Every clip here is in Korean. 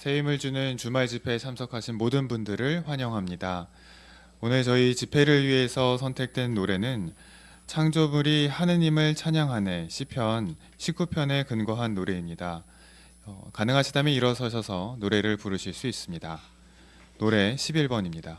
새 힘을 주는 주말 집회에 참석하신 모든 분들을 환영합니다. 오늘 저희 집회를 위해서 선택된 노래는 창조물이 하느님을 찬양하네 시편 19편에 근거한 노래입니다. 가능하시다면 일어서셔서 노래를 부르실 수 있습니다. 노래 11번입니다.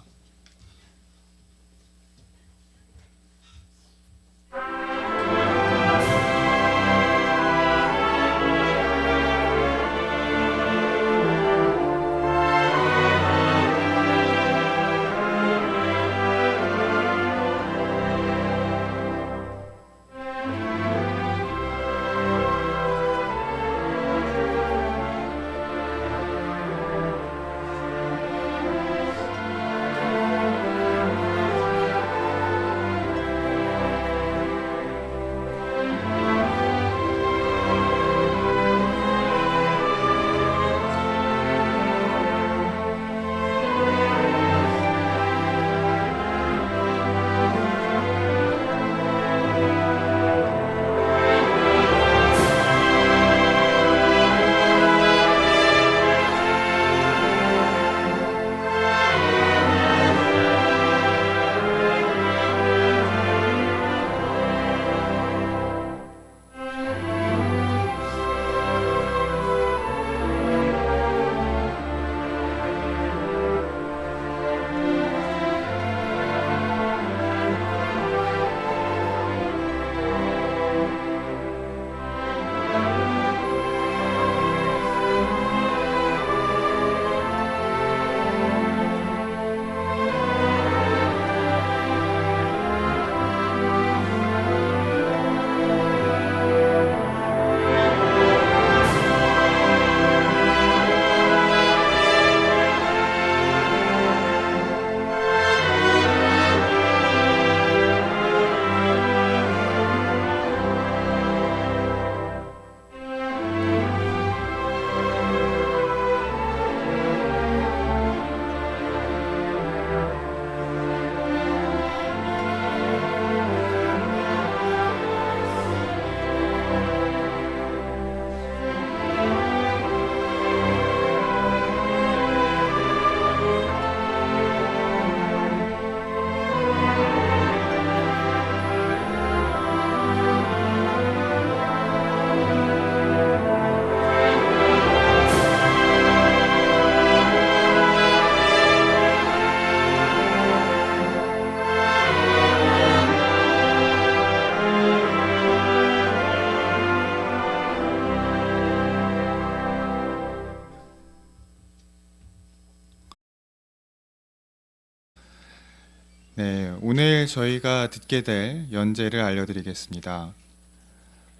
네, 오늘 저희가 듣게 될 연제를 알려드리겠습니다.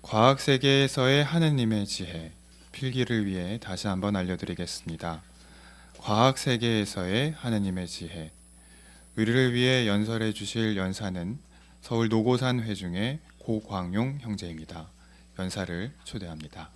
과학 세계에서의 하느님의 지혜, 필기를 위해 다시 한번 알려드리겠습니다. 과학 세계에서의 하느님의 지혜. 의리를 위해 연설해 주실 연사는 서울 노고산 회중의 고광용 형제입니다. 연사를 초대합니다.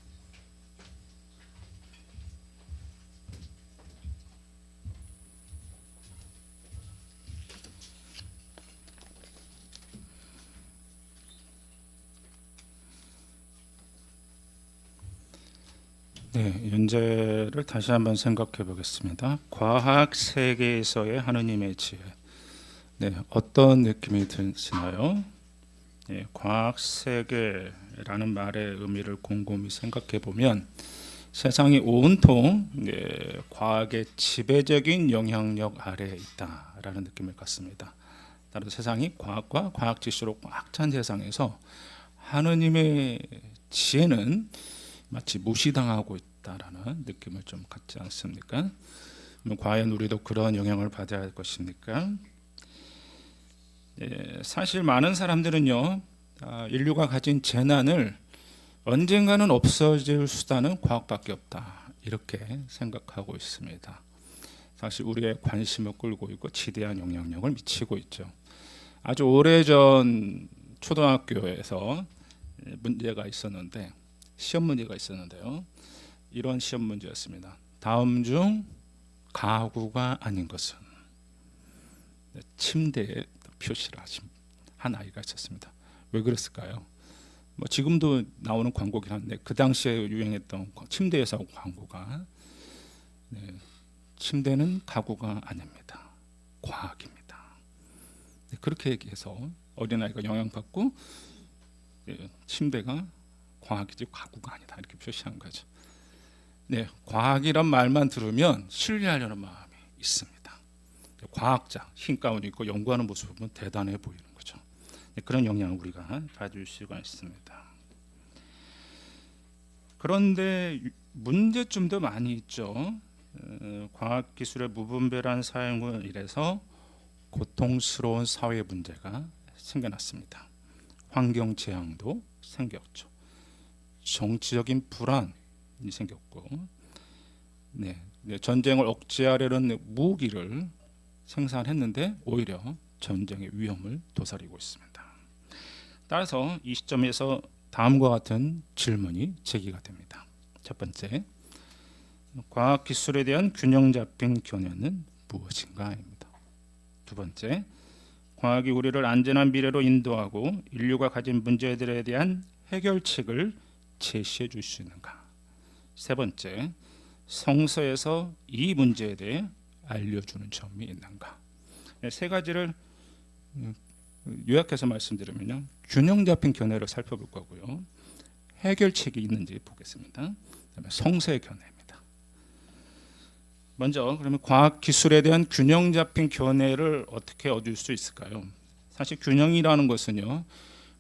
네, 연재를 다시 한번 생각해 보겠습니다. 과학 세계에서의 하느님의 지혜. 네, 어떤 느낌이 드시나요? 네, 과학 세계라는 말의 의미를 곰곰이 생각해 보면 세상이 온통 과학의 지배적인 영향력 아래에 있다라는 느낌을 갖습니다. 따라서 세상이 과학과 과학 지식으로 꽉 찬 세상에서 하느님의 지혜는 마치 무시당하고 있다라는 느낌을 좀 갖지 않습니까? 과연 우리도 그런 영향을 받아야 할 것입니까? 사실 많은 사람들은요, 인류가 가진 재난을 언젠가는 없어질 수단은 과학밖에 없다 이렇게 생각하고 있습니다. 사실 우리의 관심을 끌고 있고 지대한 영향력을 미치고 있죠. 아주 오래전 초등학교에서 문제가 있었는데 시험 문제가 있었는데요. 이런 시험 문제였습니다. 다음 중 가구가 아닌 것은? 침대에 표시를 한 아이가 있었습니다. 왜 그랬을까요? 뭐 지금도 나오는 광고긴 한데 그 당시에 유행했던 침대 회사 광고가 네, 침대는 가구가 아닙니다. 과학입니다. 네, 그렇게 얘기해서 어린아이가 영향받고 침대가 과학이지 가구가 아니다 이렇게 표시한 거죠. 네, 과학이란 말만 들으면 신뢰하려는 마음이 있습니다. 과학자, 흰 가운 입고 연구하는 모습을 보면 대단해 보이는 거죠. 네, 그런 영향을 우리가 가질 수가 있습니다. 그런데 문제점도 많이 있죠. 과학기술의 무분별한 사용으로 인해서 고통스러운 사회 문제가 생겨났습니다. 환경 재앙도 생겼죠. 정치적인 불안이 생겼고, 전쟁을 억제하려는 무기를 생산했는데 오히려 전쟁의 위험을 도사리고 있습니다. 따라서 이 시점에서 다음과 같은 질문이 제기가 됩니다. 첫 번째, 과학기술에 대한 균형 잡힌 견해는 무엇인가입니다. 두 번째, 과학이 우리를 안전한 미래로 인도하고 인류가 가진 문제들에 대한 해결책을 제시해 줄 수 있는가. 세 번째, 성서에서 이 문제에 대해 알려주는 점이 있는가. 세 가지를 요약해서 말씀드리면요, 균형 잡힌 견해를 살펴볼 거고요, 해결책이 있는지 보겠습니다. 그다음에 성서의 견해입니다. 먼저 그러면 과학 기술에 대한 균형 잡힌 견해를 어떻게 얻을 수 있을까요? 사실 균형이라는 것은요,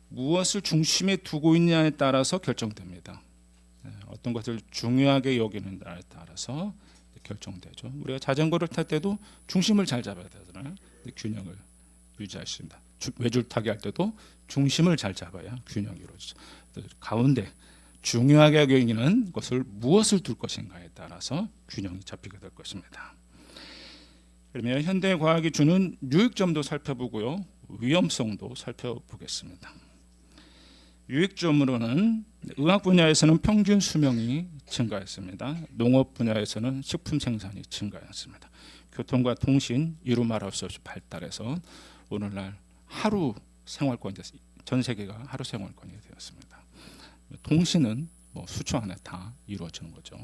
무엇을 중심에 두고 있냐에 따라서 결정됩니다. 어떤 것을 중요하게 여기는냐에 따라서 결정되죠. 우리가 자전거를 탈 때도 중심을 잘 잡아야 되잖아요. 균형을 유지할 수 있습니다. 외줄타기 할 때도 중심을 잘 잡아야 균형이 이루어지죠. 가운데 중요하게 여기는 것을 무엇을 둘 것인가에 따라서 균형이 잡히게 될 것입니다. 그러면 현대 과학이 주는 유익점도 살펴보고요, 위험성도 살펴보겠습니다. 유익점으로는 의학 분야에서는 평균 수명이 증가했습니다. 농업 분야에서는 식품 생산이 증가했습니다. 교통과 통신 이루 말할 수 없이 발달해서 오늘날 하루 생활권이 전 세계가 하루 생활권이 되었습니다. 통신은 수초 안에 다 이루어지는 거죠.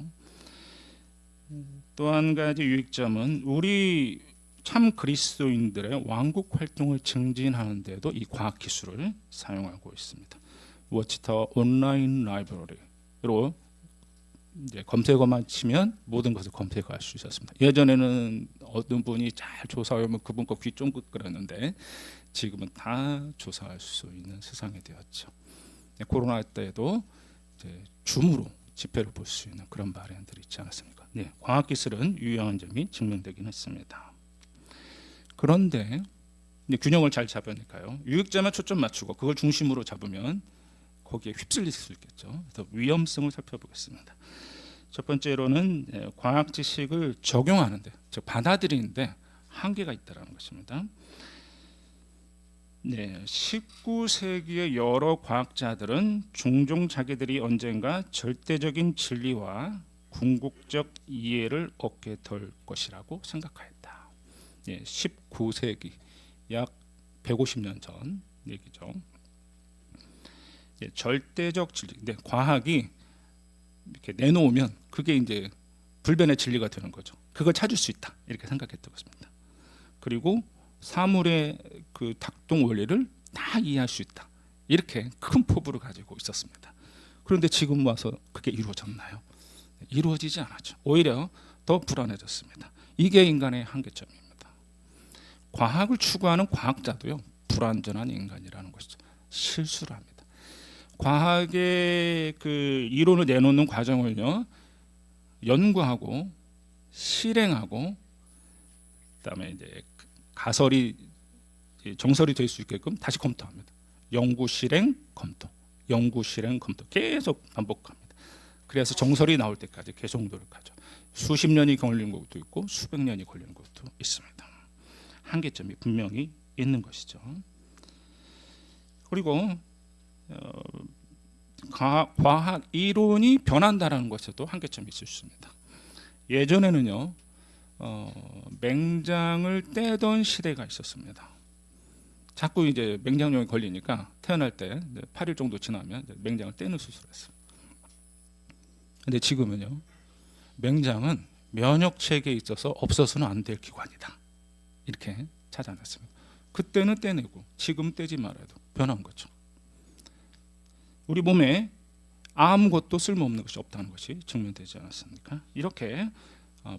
또 한 가지 유익점은 우리 참 그리스도인들의 왕국 활동을 증진하는 데도 이 과학 기술을 사용하고 있습니다. 워치타워 온라인 라이브러리로 이제 검색어만 치면 모든 것을 검색할 수 있었습니다. 예전에는 어떤 분이 잘 조사하면 그분 거 귀 쫑긋 그랬는데 지금은 다 조사할 수 있는 세상이 되었죠. 코로나 때에도 이제 줌으로 집회를 볼 수 있는 그런 마련들이 있지 않았습니까? 네, 과학 기술은 유용한 점이 증명되긴 했습니다. 그런데 균형을 잘 잡으니까요, 유익점에 초점 맞추고 그걸 중심으로 잡으면 거기에 휩쓸릴 수 있겠죠. 그래서 위험성을 살펴보겠습니다. 첫 번째로는 과학 지식을 적용하는데, 즉 받아들이는데 한계가 있다는 것입니다. 19세기의 여러 과학자들은 종종 자기들이 언젠가 절대적인 진리와 궁극적 이해를 얻게 될 것이라고 생각하였다. 19세기 약 150년 전 얘기죠. 절대적 진리, 과학이 이렇게 내놓으면 그게 이제 불변의 진리가 되는 거죠. 그걸 찾을 수 있다 이렇게 생각했던 것입니다. 그리고 사물의 그 작동 원리를 다 이해할 수 있다 이렇게 큰 포부를 가지고 있었습니다. 그런데 지금 와서 그게 이루어졌나요? 이루어지지 않았죠. 오히려 더 불안해졌습니다. 이게 인간의 한계점입니다. 과학을 추구하는 과학자도요, 불완전한 인간이라는 것이죠. 실수를 합니다. 과학의 그 이론을 내놓는 과정을요, 연구하고 실행하고 그다음에 이제 가설이 정설이 될 수 있게끔 다시 검토합니다. 연구 실행 검토, 연구 실행 검토 계속 반복합니다. 그래서 정설이 나올 때까지 계속 노력하죠. 수십 년이 걸리는 것도 있고 수백 년이 걸리는 것도 있습니다. 한계점이 분명히 있는 것이죠. 그리고 과학 이론이 변한다라는 것에도 한계점이 있을 수 있습니다. 예전에는요, 맹장을 떼던 시대가 있었습니다. 자꾸 이제 맹장염이 걸리니까 태어날 때 8일 정도 지나면 맹장을 떼는 수술을 했어요. 근데 지금은요, 맹장은 면역 체계에 있어서 없어서는 안 될 기관이다. 이렇게 찾아냈습니다. 그때는 떼내고 지금 떼지 말아도 변한 거죠. 우리 몸에 아무것도 쓸모없는 것이 없다는 것이 증명되지 않았습니까? 이렇게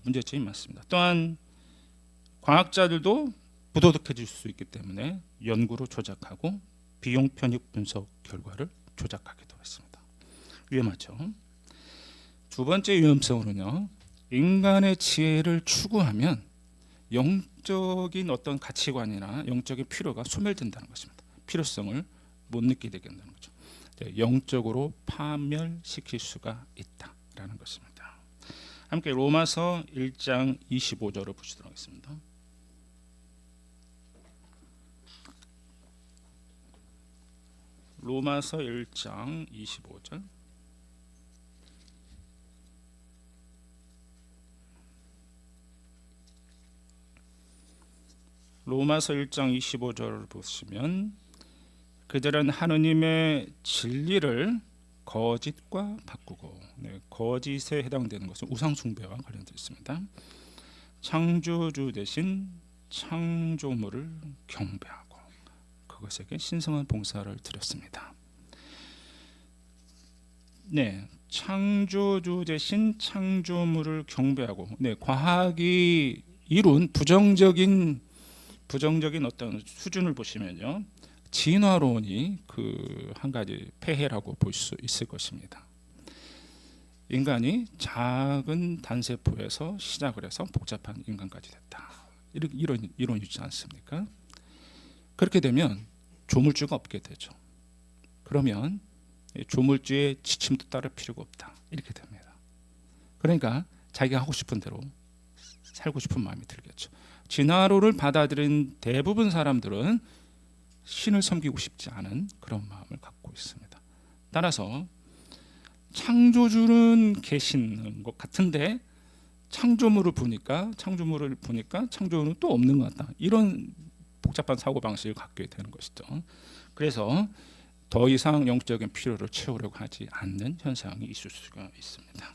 문제점이 많습니다. 또한 과학자들도 부도덕해질 수 있기 때문에 연구로 조작하고 비용 편익 분석 결과를 조작하기도 했습니다. 위험하죠. 두 번째 위험성으로는요, 인간의 지혜를 추구하면 영적인 어떤 가치관이나 영적인 필요가 소멸된다는 것입니다. 필요성을 못 느끼게 된다는 거죠. 영적으로 파멸시킬 수가 있다라는 것입니다. 함께 로마서 1장 25절을 보시도록 하겠습니다. 로마서 1장 25절. 로마서 1장 25절을 보시면 그들은 하느님의 진리를 거짓과 바꾸고, 거짓에 해당되는 것은 우상 숭배와 관련되어 있습니다. 창조주 대신 창조물을 경배하고 그것에게 신성한 봉사를 드렸습니다. 창조주 대신 창조물을 경배하고, 과학이 이룬 부정적인 어떤 수준을 보시면요, 진화론이 그 한 가지 폐해라고 볼 수 있을 것입니다. 인간이 작은 단세포에서 시작을 해서 복잡한 인간까지 됐다. 이런 이론이 있지 않습니까? 그렇게 되면 조물주가 없게 되죠. 그러면 조물주의 지침도 따를 필요가 없다. 이렇게 됩니다. 그러니까 자기가 하고 싶은 대로 살고 싶은 마음이 들겠죠. 진화론을 받아들인 대부분 사람들은 신을 섬기고 싶지 않은 그런 마음을 갖고 있습니다. 따라서 창조주는 계시는 것 같은데 창조물을 보니까 창조물은 또 없는 것 같다. 이런 복잡한 사고 방식을 갖게 되는 것이죠. 그래서 더 이상 영적인 필요를 채우려고 하지 않는 현상이 있을 수가 있습니다.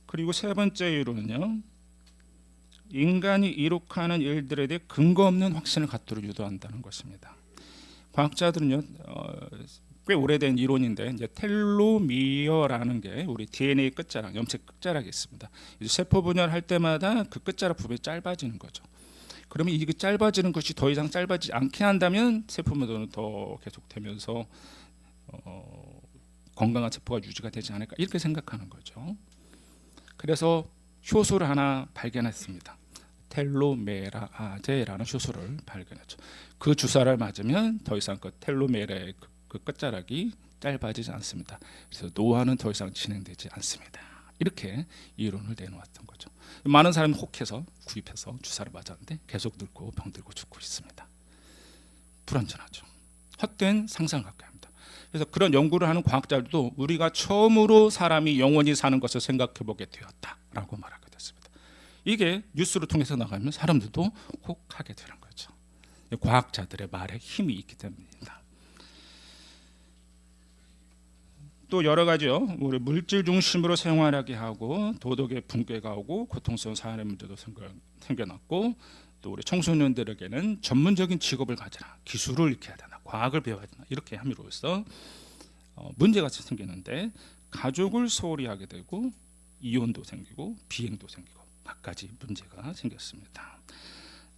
그리고 세 번째 이유로는요, 인간이 이룩하는 일들에 대해 근거 없는 확신을 갖도록 유도한다는 것입니다. 과학자들은요, 꽤 오래된 이론인데 이제 텔로미어라는 게 우리 DNA 끝자락, 염색 끝자락이 있습니다. 세포 분열할 때마다 그 끝자락 부분이 짧아지는 거죠. 그러면 이게 짧아지는 것이 더 이상 짧아지지 않게 한다면 세포 분열은 더 계속되면서 건강한 세포가 유지가 되지 않을까, 이렇게 생각하는 거죠. 그래서 효소를 하나 발견했습니다. 텔로메라제라는 효소를 발견했죠. 그 주사를 맞으면 더 이상 그 텔로메라의 그 끝자락이 짧아지지 않습니다. 그래서 노화는 더 이상 진행되지 않습니다. 이렇게 이론을 내놓았던 거죠. 많은 사람이 혹해서 구입해서 주사를 맞았는데 계속 늙고 병들고 죽고 있습니다. 불완전하죠. 헛된 상상을 갖게 합니다. 그래서 그런 연구를 하는 과학자들도 우리가 처음으로 사람이 영원히 사는 것을 생각해 보게 되었다라고 말하게 됐습니다. 이게 뉴스를 통해서 나가면 사람들도 혹하게 되는 거죠. 과학자들의 말에 힘이 있기 때문입니다. 또 여러 가지요. 우리 물질 중심으로 생활하게 하고 도덕의 붕괴가 오고 고통스러운 사회의 문제도 생겨났고, 또 우리 청소년들에게는 전문적인 직업을 가져라, 기술을 익혀야 되나, 과학을 배워야 되나, 이렇게 함으로써 문제가 생기는데 가족을 소홀히 하게 되고 이혼도 생기고 비행도 생기고 갖가지 문제가 생겼습니다.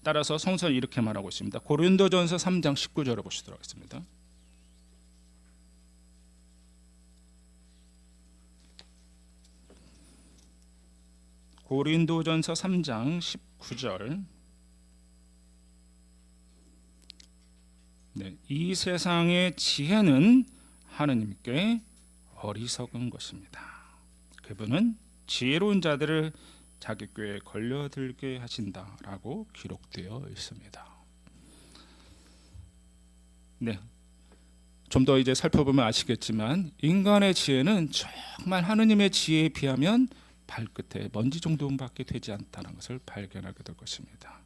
따라서 성서는 이렇게 말하고 있습니다. 고린도전서 3장 19절을 보시도록 하겠습니다. 고린도전서 3장 19절. 이 세상의 지혜는 하느님께 어리석은 것입니다. 그분은 지혜로운 자들을 자기 꾀에 걸려들게 하신다라고 기록되어 있습니다. 좀 더 이제 살펴보면 아시겠지만 인간의 지혜는 정말 하느님의 지혜에 비하면 발끝에 먼지 정도밖에 되지 않다는 것을 발견하게 될 것입니다.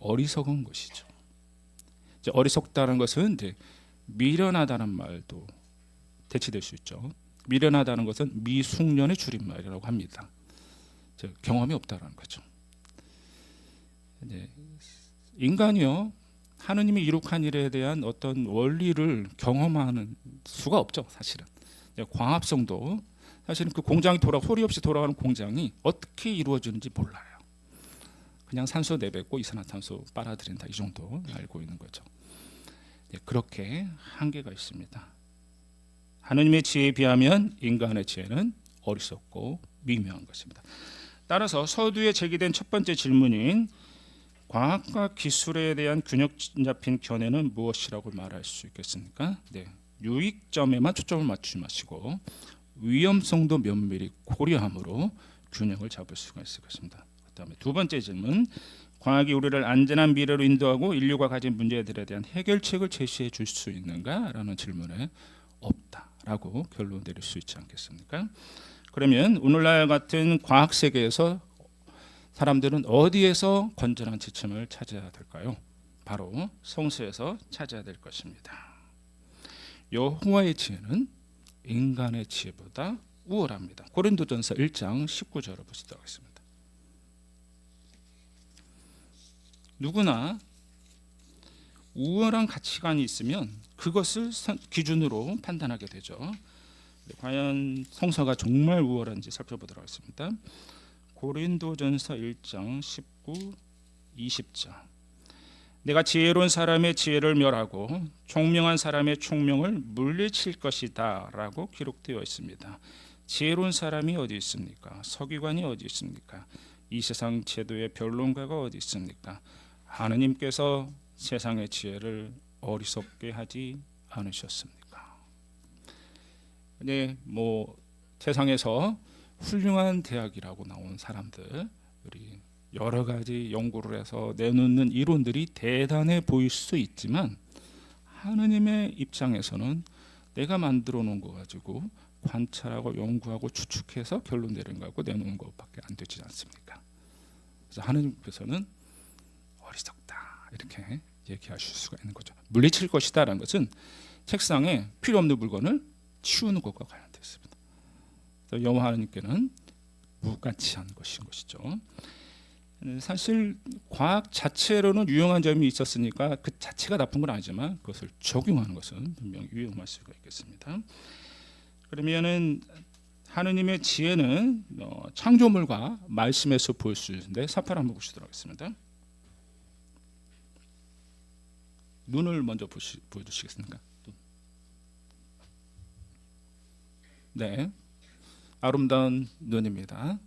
어리석은 것이죠. 이제 어리석다는 것은 이제 미련하다는 말도 대치될 수 있죠. 미련하다는 것은 미숙련의 줄임말이라고 합니다. 즉 경험이 없다라는 거죠. 이제 인간이요 하느님이 이룩한 일에 대한 어떤 원리를 경험하는 수가 없죠. 사실은 광합성도 사실은 그 공장이 소리 없이 돌아가는 공장이 어떻게 이루어지는지 몰라요. 그냥 산소 내뱉고 이산화탄소 빨아들인다 이 정도 알고 있는 거죠. 그렇게 한계가 있습니다. 하느님의 지혜에 비하면 인간의 지혜는 어리석고 미묘한 것입니다. 따라서 서두에 제기된 첫 번째 질문인 과학과 기술에 대한 균형 잡힌 견해는 무엇이라고 말할 수 있겠습니까? 유익점에만 초점을 맞추지 마시고 위험성도 면밀히 고려함으로 균형을 잡을 수가 있을 것입니다. 그다음에 두 번째 질문, 과학이 우리를 안전한 미래로 인도하고 인류가 가진 문제들에 대한 해결책을 제시해 줄 수 있는가라는 질문에 없다라고 결론 내릴 수 있지 않겠습니까? 그러면 오늘날 같은 과학 세계에서 사람들은 어디에서 건전한 지침을 찾아야 될까요? 바로 성서에서 찾아야 될 것입니다. 여호와의 지혜는 인간의 지혜보다 우월합니다. 고린도전서 1장 19절을 보시도록 하겠습니다. 누구나 우월한 가치관이 있으면 그것을 기준으로 판단하게 되죠. 과연 성서가 정말 우월한지 살펴보도록 하겠습니다. 고린도전서 1장 19, 20절. 내가 지혜로운 사람의 지혜를 멸하고 총명한 사람의 총명을 물리칠 것이다 라고 기록되어 있습니다. 지혜로운 사람이 어디 있습니까? 서기관이 어디 있습니까? 이 세상 제도의 변론가가 어디 있습니까? 하느님께서 세상의 지혜를 어리석게 하지 않으셨습니까? 세상에서 훌륭한 대학이라고 나온 사람들이 여러 가지 연구를 해서 내놓는 이론들이 대단해 보일 수 있지만 하느님의 입장에서는 내가 만들어 놓은 거 가지고 관찰하고 연구하고 추측해서 결론 내리는 거 갖고 내놓은 것밖에 안 되지 않습니까? 그래서 하느님께서는 어리석다 이렇게 얘기하실 수가 있는 거죠. 물리칠 것이다라는 것은 책상에 필요 없는 물건을 치우는 것과 관련되어 있습니다. 여호와 하나님께는 무가치한 것인 것이죠. 사실 과학 자체로는 유용한 점이 있었으니까 그 자체가 나쁜 건 아니지만 그것을 적용하는 것은 분명히 위험할 수가 있겠습니다. 그러면은 하느님의 지혜는 창조물과 말씀에서 볼 수 있는데 사파를 한번 보시도록 하겠습니다. 눈을 먼저 보여주시겠습니까? 네, 아름다운 눈입니다.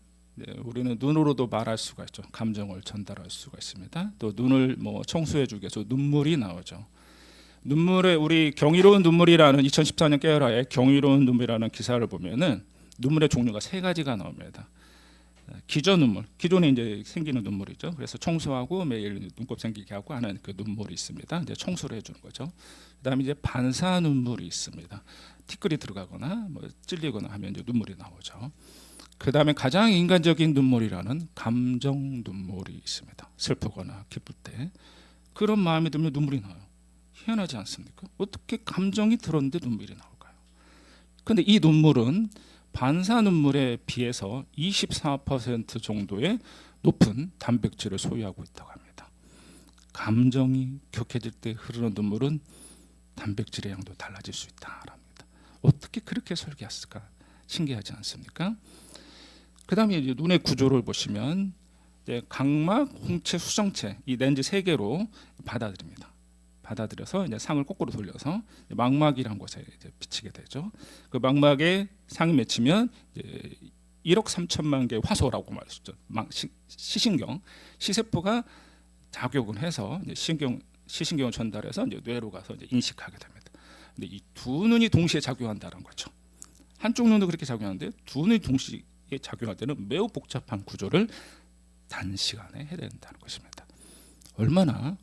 우리는 눈으로도 말할 수가 있죠. 감정을 전달할 수가 있습니다. 또 눈을 청소해주기 위해서 눈물이 나오죠. 눈물에 우리 경이로운 눈물이라는 2014년 깨어라의 경이로운 눈물이라는 기사를 보면은 눈물의 종류가 세 가지가 나옵니다. 기저 눈물, 기존에 이제 생기는 눈물이죠. 그래서 청소하고 매일 눈곱 생기게 하고 하는 그 눈물이 있습니다. 이제 청소를 해주는 거죠. 그다음에 이제 반사 눈물이 있습니다. 티끌이 들어가거나 찔리거나 하면 이제 눈물이 나오죠. 그다음에 가장 인간적인 눈물이라는 감정 눈물이 있습니다. 슬프거나 기쁠 때 그런 마음이 들면 눈물이 나요. 희한하지 않습니까? 어떻게 감정이 들었는데 눈물이 나올까요? 근데 이 눈물은 반사 눈물에 비해서 24% 정도의 높은 단백질을 소유하고 있다고 합니다. 감정이 격해질 때 흐르는 눈물은 단백질의 양도 달라질 수 있다랍니다. 어떻게 그렇게 설계했을까? 신기하지 않습니까? 그다음에 이제 눈의 구조를 보시면 이제 각막, 홍채, 수정체 이 렌즈 세 개로 받아들입니다. 받아들여서 이제 상을 거꾸로 돌려서 망막이라는 곳에 이제 비치게 되죠. 그 망막에 상이 맺히면 이제 1억 3천만 개의 화소라고 말했죠. 시신경, 시세포가 작용을 해서 이제 시신경을 전달해서 이제 뇌로 가서 이제 인식하게 됩니다. 근데 이 두 눈이 동시에 작용한다는 거죠. 한쪽 눈도 그렇게 작용하는데 두 눈이 동시에 작용할 때는 매우 복잡한 구조를 단시간에 해낸다는 것입니다. 얼마나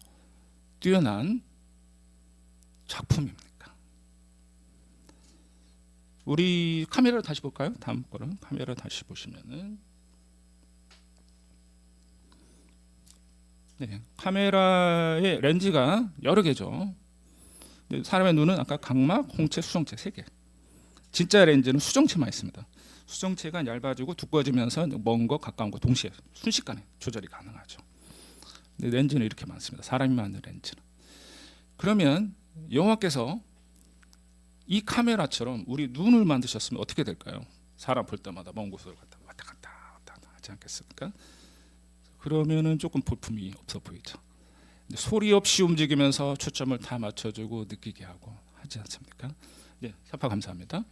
뛰어난 작품입니까? 우리 카메라를 다시 볼까요? 다음 거는 카메라 다시 보시면은 카메라의 렌즈가 여러 개죠. 사람의 눈은 아까 각막, 홍채, 수정체 세 개. 진짜 렌즈는 수정체만 있습니다. 수정체가 얇아지고 두꺼워지면서 먼 거 가까운 거 동시에 순식간에 조절이 가능하죠. 근데 렌즈는 이렇게 많습니다. 사람이 만든 렌즈는. 그러면 여호와께서 이 카메라처럼 우리 눈을 만드셨으면 어떻게 될까요? 사람 볼 때마다 먼 곳으로 왔다 갔다 하지 않겠습니까? 그러면은 조금 볼품이 없어 보이죠. 소리 없이 움직이면서 초점을 다 맞춰주고 느끼게 하고 하지 않습니까? 네, 사파 감사합니다.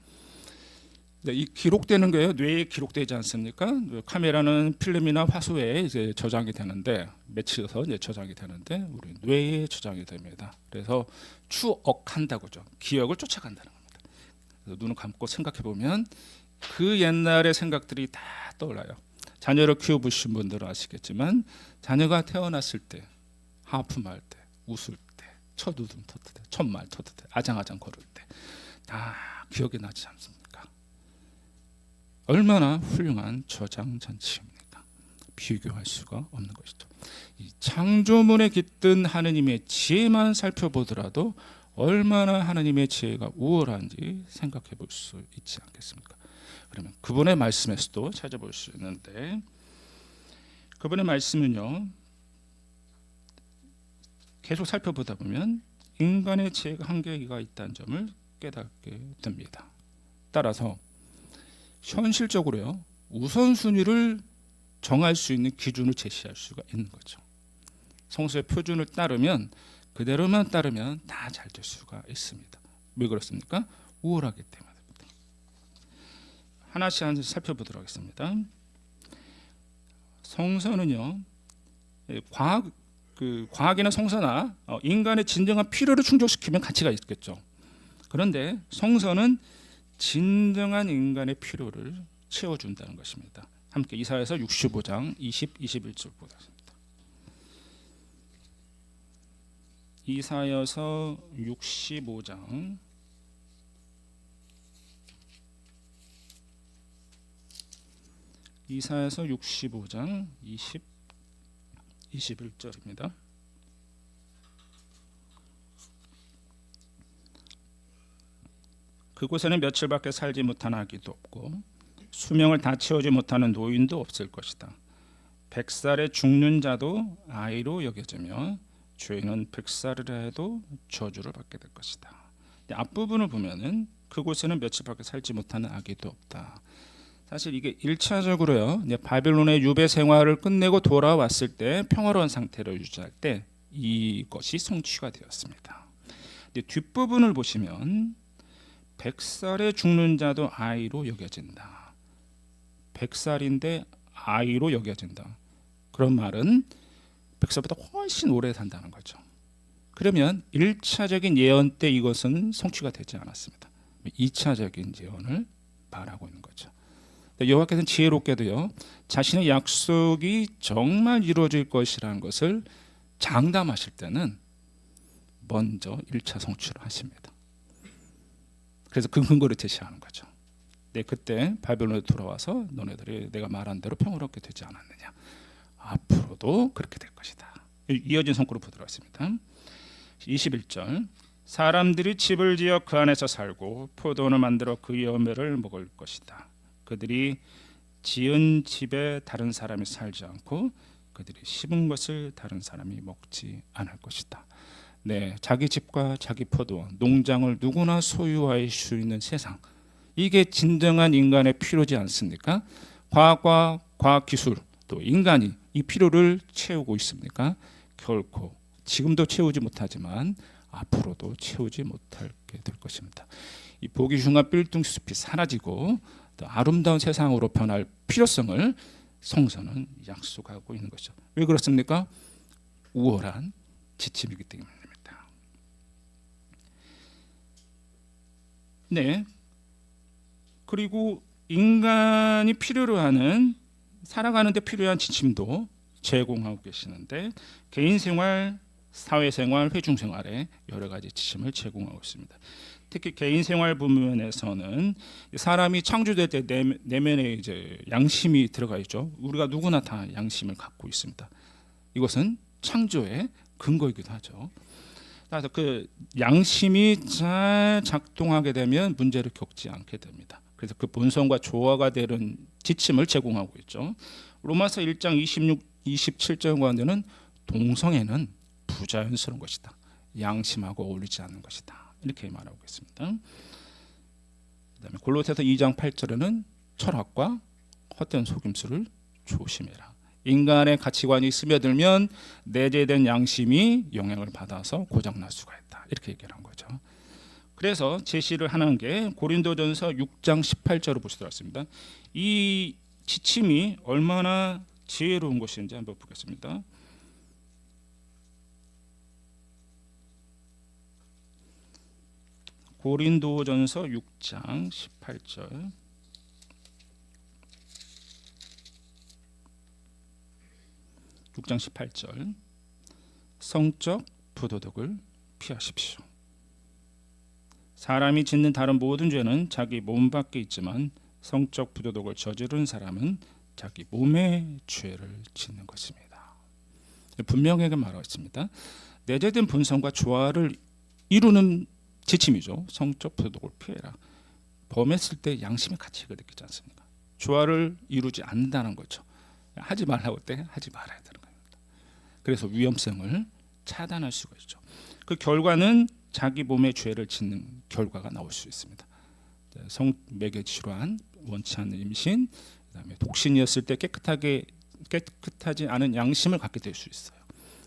네, 이 기록되는 거예요. 뇌에 기록되지 않습니까? 카메라는 필름이나 화소에 이제 저장이 되는데 맺혀서 이제 저장이 되는데 우리 뇌에 저장이 됩니다. 그래서 추억한다고죠. 기억을 쫓아간다는 겁니다. 그래서 눈을 감고 생각해 보면 그 옛날의 생각들이 다 떠올라요. 자녀를 키워보신 분들은 아시겠지만 자녀가 태어났을 때, 하품할 때, 웃을 때, 첫 웃음 터뜨 때, 첫 말 터뜨 때, 아장아장 걸을 때 다 기억이 나지 않습니까? 얼마나 훌륭한 저장 장치입니까? 비교할 수가 없는 것이죠. 이 창조문에 깃든 하느님의 지혜만 살펴보더라도 얼마나 하느님의 지혜가 우월한지 생각해 볼 수 있지 않겠습니까? 그러면 그분의 말씀에서도 찾아볼 수 있는데 그분의 말씀은요 계속 살펴보다 보면 인간의 지혜가 한계가 있다는 점을 깨닫게 됩니다. 따라서 현실적으로요 우선순위를 정할 수 있는 기준을 제시할 수가 있는 거죠. 성서의 표준을 따르면 그대로만 따르면 다 잘 될 수가 있습니다. 왜 그렇습니까? 우월하기 때문입니다. 하나씩 살펴보도록 하겠습니다. 성서는요 과학이나 성서나 인간의 진정한 필요를 충족시키면 가치가 있겠죠. 그런데 성서는 진정한 인간의 필요를 채워준다는 것입니다. 함께 이사야서 65장 20, 21절 보겠습니다. 이사야서 65장 20, 21절입니다. 그곳에는 며칠밖에 살지 못한 아기도 없고 수명을 다 채우지 못하는 노인도 없을 것이다. 100살에 죽는 자도 아이로 여겨지며 죄인은 100살이라 해도 저주를 받게 될 것이다. 앞부분을 보면은 그곳에는 며칠밖에 살지 못하는 아기도 없다. 사실 이게 1차적으로요. 바빌론의 유배 생활을 끝내고 돌아왔을 때 평화로운 상태를 유지할 때 이것이 성취가 되었습니다. 뒷부분을 보시면 100살에 죽는 자도 아이로 여겨진다. 100살인데 아이로 여겨진다. 그런 말은 100살보다 훨씬 오래 산다는 거죠. 그러면 1차적인 예언 때 이것은 성취가 되지 않았습니다. 2차적인 예언을 말하고 있는 거죠. 여호와께서는 지혜롭게도요 자신의 약속이 정말 이루어질 것이라는 것을 장담하실 때는 먼저 1차 성취를 하십니다. 그래서 그 근거를 제시하는 거죠. 그때 바벨론에 돌아와서 너네들이 내가 말한 대로 평화롭게 되지 않았느냐. 앞으로도 그렇게 될 것이다. 이어진 성구를 보도록 하겠습니다. 21절 사람들이 집을 지어 그 안에서 살고 포도원을 만들어 그 열매를 먹을 것이다. 그들이 지은 집에 다른 사람이 살지 않고 그들이 심은 것을 다른 사람이 먹지 않을 것이다. 자기 집과 자기 포도원, 농장을 누구나 소유할 수 있는 세상. 이게 진정한 인간의 필요지 않습니까? 과학과 과학기술 또 인간이 이 필요를 채우고 있습니까? 결코 지금도 채우지 못하지만 앞으로도 채우지 못하게 될 것입니다. 이 보기 흉한 삘뚱숲이 사라지고 또 아름다운 세상으로 변할 필요성을 성서는 약속하고 있는 것이죠. 왜 그렇습니까? 우월한 지침이기 때문입니다. 그리고 인간이 필요로 하는 살아가는 데 필요한 지침도 제공하고 계시는데 개인생활, 사회생활, 회중생활에 여러 가지 지침을 제공하고 있습니다. 특히 개인생활 부분에서는 사람이 창조될 때 내면에 이제 양심이 들어가 있죠. 우리가 누구나 다 양심을 갖고 있습니다. 이것은 창조의 근거이기도 하죠. 따라서 그 양심이 잘 작동하게 되면 문제를 겪지 않게 됩니다. 그래서 그 본성과 조화가 되는 지침을 제공하고 있죠. 로마서 1장 26, 27절 관계는 동성애는 부자연스러운 것이다. 양심하고 어울리지 않는 것이다. 이렇게 말하고 있습니다. 그다음에 골로새서 2장 8절에는 철학과 헛된 속임수를 조심해라. 인간의 가치관이 스며들면 내재된 양심이 영향을 받아서 고장날 수가 있다. 이렇게 얘기를 한 거죠. 그래서 제시를 하는 게 고린도전서 6장 18절을 보시도록 하겠습니다. 이 지침이 얼마나 지혜로운 것인지 한번 보겠습니다. 고린도전서 6장 18절. 성적 부도덕을 피하십시오. 사람이 짓는 다른 모든 죄는 자기 몸 밖에 있지만 성적 부도덕을 저지른 사람은 자기 몸의 죄를 짓는 것입니다. 분명하게 말하고 있습니다. 내재된 본성과 조화를 이루는 지침이죠. 성적 부도덕을 피해라. 범했을 때 양심의 가치가 느끼지 않습니까? 조화를 이루지 않는다는 거죠. 하지 말라고 할 때 하지 말아야 되는 겁니다. 그래서 위험성을 차단할 수가 있죠. 그 결과는 자기 몸의 죄를 짓는 결과가 나올 수 있습니다. 성매개 질환, 원치 않는 임신, 그다음에 독신이었을 때 깨끗하지 않은 양심을 갖게 될 수 있어요.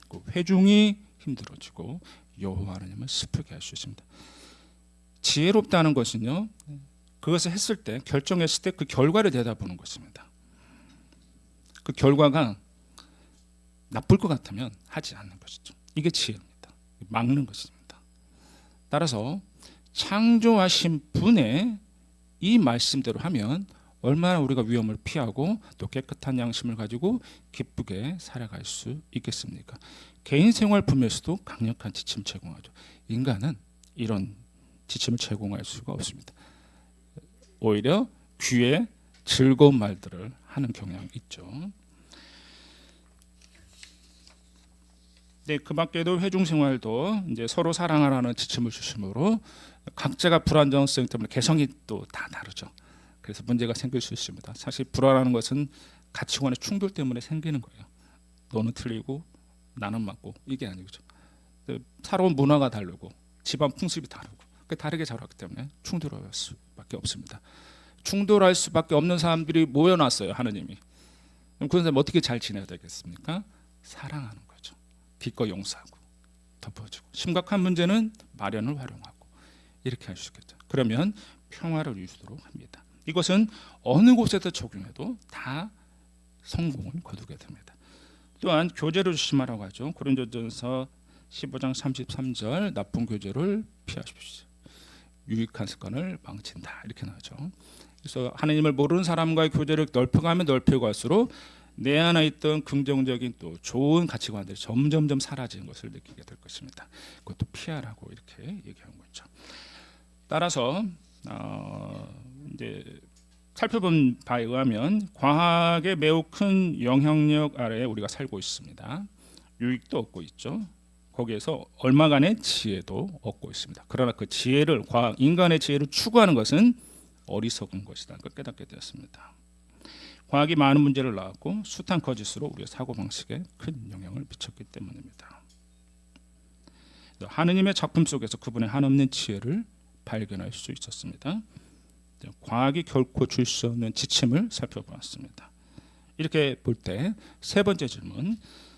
그 회중이 힘들어지고 여호와 하나님을 슬프게 할 수 있습니다. 지혜롭다는 것은요, 그것을 했을 때, 결정했을 때 그 결과를 내다보는 것입니다. 그 결과가 나쁠 것 같으면 하지 않는 것이죠. 이게 지혜입니다. 막는 것입니다. 따라서 창조하신 분의 이 말씀대로 하면 얼마나 우리가 위험을 피하고 또 깨끗한 양심을 가지고 기쁘게 살아갈 수 있겠습니까? 개인 생활 분야에서도 강력한 지침 제공하죠. 인간은 이런 지침을 제공할 수가 없습니다. 오히려 귀에 즐거운 말들을 하는 경향이 있죠. 네, 그 밖에도 회중 생활도 이제 서로 사랑하라는 지침을 주심으로 각자가 불안정성 때문에 개성이 또 다 다르죠. 그래서 문제가 생길 수 있습니다. 사실 불안하는 것은 가치관의 충돌 때문에 생기는 거예요. 너는 틀리고 나는 맞고 이게 아니죠. 살아온 문화가 다르고 집안 풍습이 다르고 다르게 자랐기 때문에 충돌할 수밖에 없습니다. 충돌할 수밖에 없는 사람들이 모여놨어요. 하느님이. 그럼 그런 사람 어떻게 잘 지내야 되겠습니까? 사랑하는 거죠. 기꺼이 용서하고 덮어주고 심각한 문제는 마련을 활용하고 이렇게 할 수 있겠죠. 그러면 평화를 이루도록 합니다. 이것은 어느 곳에서 적용해도 다 성공을 거두게 됩니다. 또한 교제를 조심하라고 하죠. 고린도전서 15장 33절 나쁜 교제를 피하십시오. 유익한 습관을 망친다 이렇게 나오죠. 그래서 하나님을 모르는 사람과의 교제를 넓혀가면 넓혀갈수록 내 안에 있던 긍정적인 또 좋은 가치관들이 점점점 사라지는 것을 느끼게 될 것입니다. 그것도 피하라고 이렇게 얘기한 거죠. 따라서 이제 살펴본 바에 의하면 과학의 매우 큰 영향력 아래에 우리가 살고 있습니다. 유익도 얻고 있죠. 거기에서 얼마간의 지혜도 얻고 있습니다. 그러나 그 지혜를 인간의 지혜를 추구하는 것은 어리석은 것이다. 깨닫게 되었습니다. 과학이 많은 문제를 낳았고 숱한 거짓으로 우리의 사고방식에 큰 영향을 미쳤기 때문입니다. 하느님의 작품 속에서 그분의 한없는 지혜를 발견할 수 있었습니다. 과학이 결코 줄 수 없는 지침을 살펴보았습니다. 이렇게 볼 때 세 번째 질문,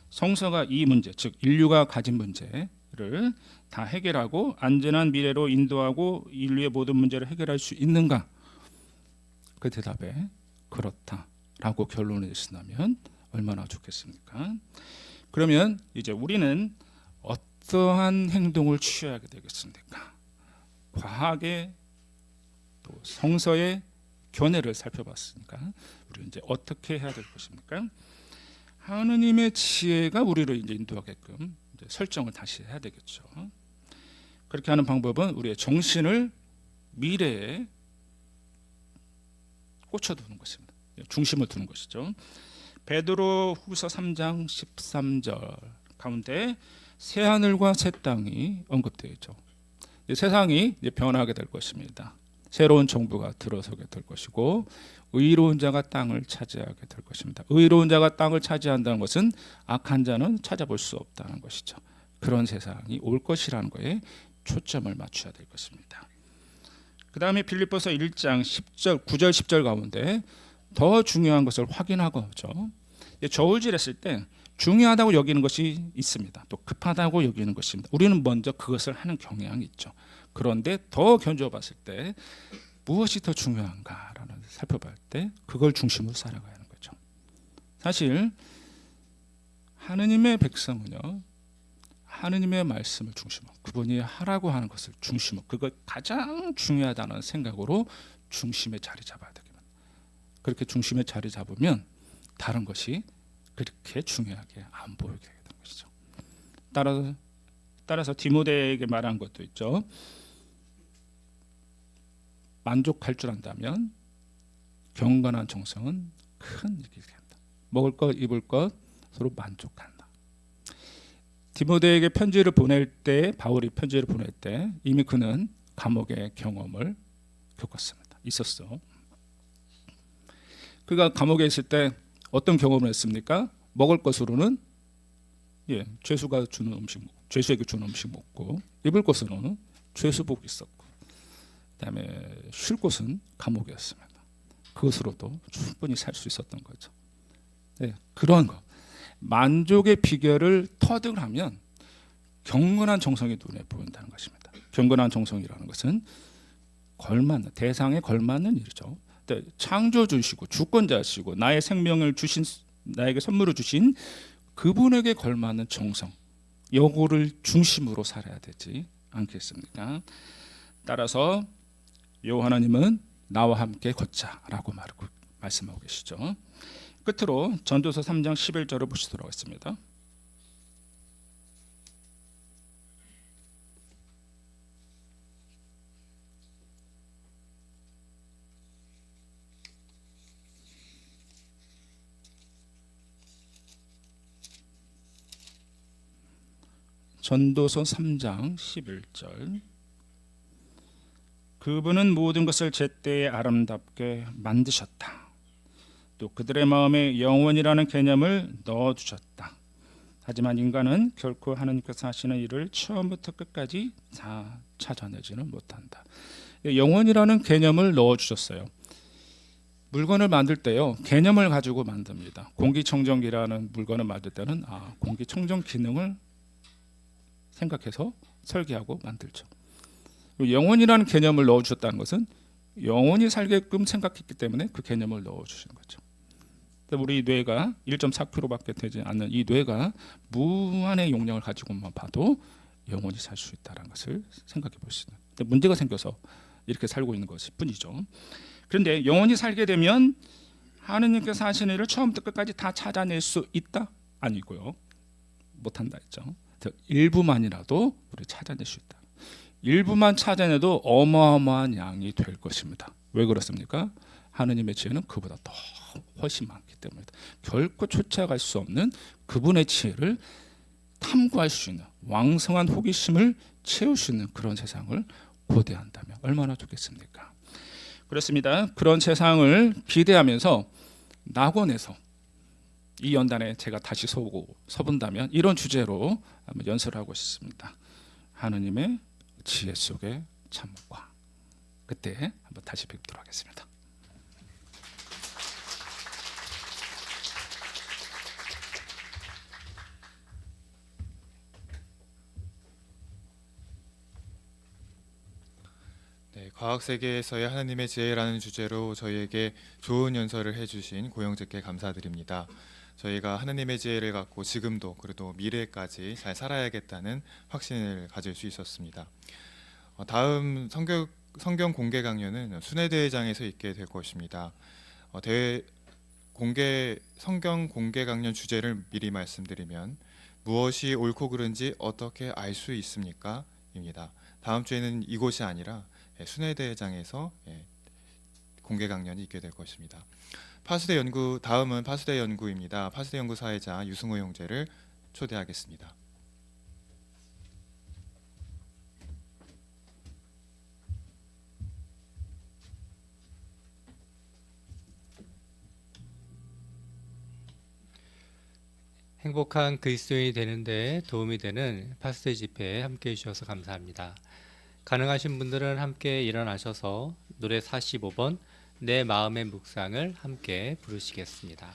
성서가 이 문제, 즉 인류가 가진 문제를 다 해결하고 안전한 미래로 인도하고 인류의 모든 문제를 해결할 수 있는가? 그 대답에 그렇다라고 결론을 내신다면 얼마나 좋겠습니까? 그러면 이제 우리는 어떠한 행동을 취하게 되겠습니까? 과학의 또 성서의 견해를 살펴봤으니까 우리는 이제 어떻게 해야 될 것입니까? 하느님의 지혜가 우리를 이제 인도하게끔 이제 설정을 다시 해야 되겠죠. 그렇게 하는 방법은 우리의 정신을 미래에 꽂혀두는 것입니다. 중심을 두는 것이죠. 베드로후서 3장 13절 가운데 새 하늘과 새 땅이 언급되어 있죠. 세상이 이제 변하게 될 것입니다. 새로운 정부가 들어서게 될 것이고 의로운 자가 땅을 차지하게 될 것입니다. 의로운 자가 땅을 차지한다는 것은 악한 자는 찾아볼 수 없다는 것이죠. 그런 세상이 올 것이라는 거에 초점을 맞춰야 될 것입니다. 그 다음에 빌립보서 1장 10절, 9절 10절 가운데 더 중요한 것을 확인하고죠. 저울질했을 때 중요하다고 여기는 것이 있습니다. 또 급하다고 여기는 것입니다. 우리는 먼저 그것을 하는 경향이 있죠. 그런데 더 견주어봤을 때 무엇이 더 중요한가라는 살펴볼 때 그걸 중심으로 살아가야 하는 거죠. 사실 하느님의 백성은요, 하느님의 말씀을 중심으로, 그분이 하라고 하는 것을 중심으로, 그걸 가장 중요하다는 생각으로 중심에 자리 잡아야 되겠다. 그렇게 중심에 자리 잡으면 다른 것이 그렇게 중요하게 안 보이게 되는 것이죠. 따라서 디모데에게 말한 것도 있죠. 만족할 줄 안다면 경건한 정성은 큰 일이 된다. 먹을 것, 입을 것 서로 만족한다. 디모데에게 편지를 보낼 때, 바울이 편지를 보낼 때 이미 그는 감옥의 경험을 겪었습니다. 있었어. 그가 감옥에 있을 때 어떤 경험을 했습니까? 먹을 것으로는 죄수가 주는 음식, 죄수에게 주는 음식 먹고, 입을 것으로는 죄수복 있었고, 그다음에 쉴 곳은 감옥이었습니다. 그것으로도 충분히 살 수 있었던 거죠. 그런 거, 만족의 비결을 터득하면 경건한 정성이 눈에 보인다는 것입니다. 경건한 정성이라는 것은 걸맞는, 대상에 걸맞는 일이죠. 창조주시고 주권자시고 나의 생명을 주신, 나에게 선물을 주신 그분에게 걸맞는 정성, 요거를 중심으로 살아야 되지 않겠습니까? 따라서 여호와 하나님은 나와 함께 걷자라고 말씀하고 계시죠. 끝으로 전도서 3장 11절을 보시도록 하겠습니다. 전도서 3장 11절. 그분은 모든 것을 제때에 아름답게 만드셨다. 또 그들의 마음에 영원이라는 개념을 넣어주셨다. 하지만 인간은 결코 하나님께서 하시는 일을 처음부터 끝까지 다 찾아내지는 못한다. 영원이라는 개념을 넣어주셨어요. 물건을 만들 때요, 개념을 가지고 만듭니다. 공기청정기라는 물건을 만들 때는 공기청정 기능을 생각해서 설계하고 만들죠. 영혼이라는 개념을 넣어주셨다는 것은 영혼이 살게끔 생각했기 때문에 그 개념을 넣어주신 거죠. 우리 뇌가 1.4kg밖에 되지 않는 이 뇌가 무한의 용량을 가지고만 봐도 영혼이 살 수 있다는 것을 생각해 볼 수 있는. 근데 문제가 생겨서 이렇게 살고 있는 것일 뿐이죠. 그런데 영혼이 살게 되면 하느님께서 하시는 일을 처음부터 끝까지 다 찾아낼 수 있다? 아니고요. 못한다 했죠. 일부만이라도 우리 찾아낼 수 있다. 일부만 찾아내도 어마어마한 양이 될 것입니다. 왜 그렇습니까? 하느님의 지혜는 그보다 더 훨씬 많기 때문이다. 결코 쫓아갈 수 없는 그분의 지혜를 탐구할 수 있는, 왕성한 호기심을 채울 수 있는 그런 세상을 고대한다면 얼마나 좋겠습니까? 그렇습니다. 그런 세상을 기대하면서 낙원에서 이 연단에 제가 다시 서본다면 이런 주제로 한번 연설을 하고 싶습니다. 하느님의 지혜 속의 참과. 그때 한번 다시 뵙도록 하겠습니다. 네, 과학 세계에서의 하나님의 지혜라는 주제로 저희에게 좋은 연설을 해주신 고영재께 감사드립니다. 저희가 하나님의 지혜를 갖고 지금도 그래도 미래까지 잘 살아야겠다는 확신을 가질 수 있었습니다. 다음 성경 공개 강연은 순회대회장에서 있게 될 것입니다. 성경 공개 강연 주제를 미리 말씀드리면 무엇이 옳고 그른지 어떻게 알 수 있습니까? 입니다. 다음 주에는 이곳이 아니라 순회대회장에서 공개 강연이 있게 될 것입니다. 다음은 파수대 연구입니다. 파수대 연구 사회자 유승호 형제를 초대하겠습니다. 행복한 그리스도인이 되는데 도움이 되는 파스텔 집회에 함께해 주셔서 감사합니다. 가능하신 분들은 함께 일어나셔서 노래 45번 내 마음의 묵상을 함께 부르시겠습니다.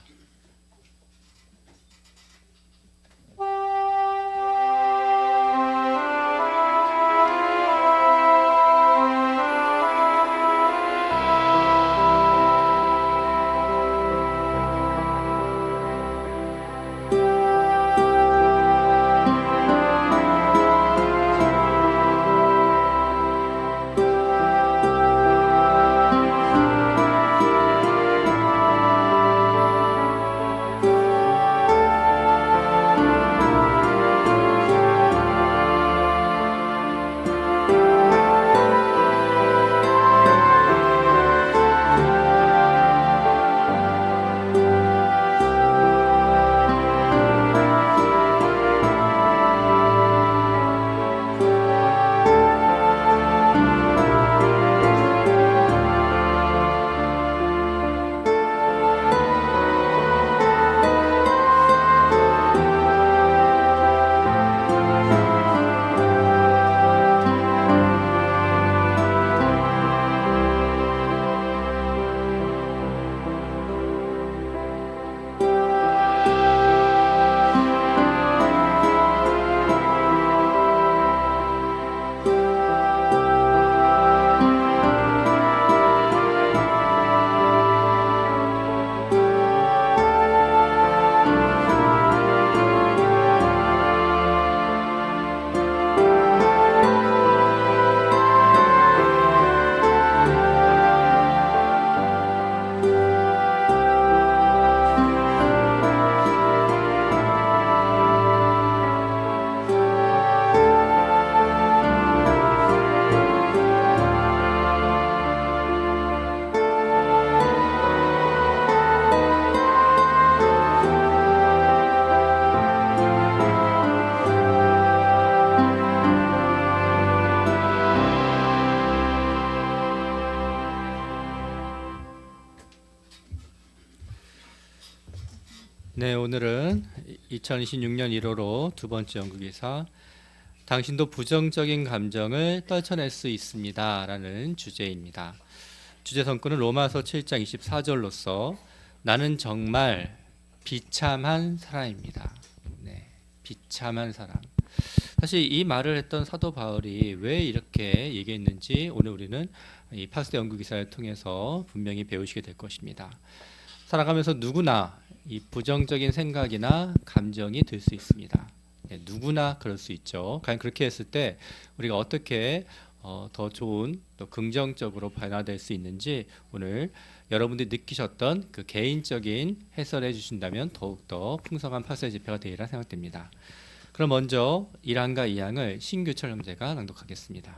네, 오늘은 2026년 1월호 두 번째 연구기사 당신도 부정적인 감정을 떨쳐낼 수 있습니다 라는 주제입니다. 주제 성구는 로마서 7장 24절로서 나는 정말 비참한 사람입니다. 네, 비참한 사람. 사실 이 말을 했던 사도 바울이 왜 이렇게 얘기했는지 오늘 우리는 이 파스텔 연구기사를 통해서 분명히 배우시게 될 것입니다. 살아가면서 누구나 이 부정적인 생각이나 감정이 들 수 있습니다. 네, 누구나 그럴 수 있죠. 과연 그렇게 했을 때 우리가 어떻게 더 좋은 또 긍정적으로 변화될 수 있는지 오늘 여러분들이 느끼셨던 그 개인적인 해설해 주신다면 더욱더 풍성한 파스텔 집회가 되리라 생각됩니다. 그럼 먼저 1항과 2항을 신규철 형제가 낭독하겠습니다.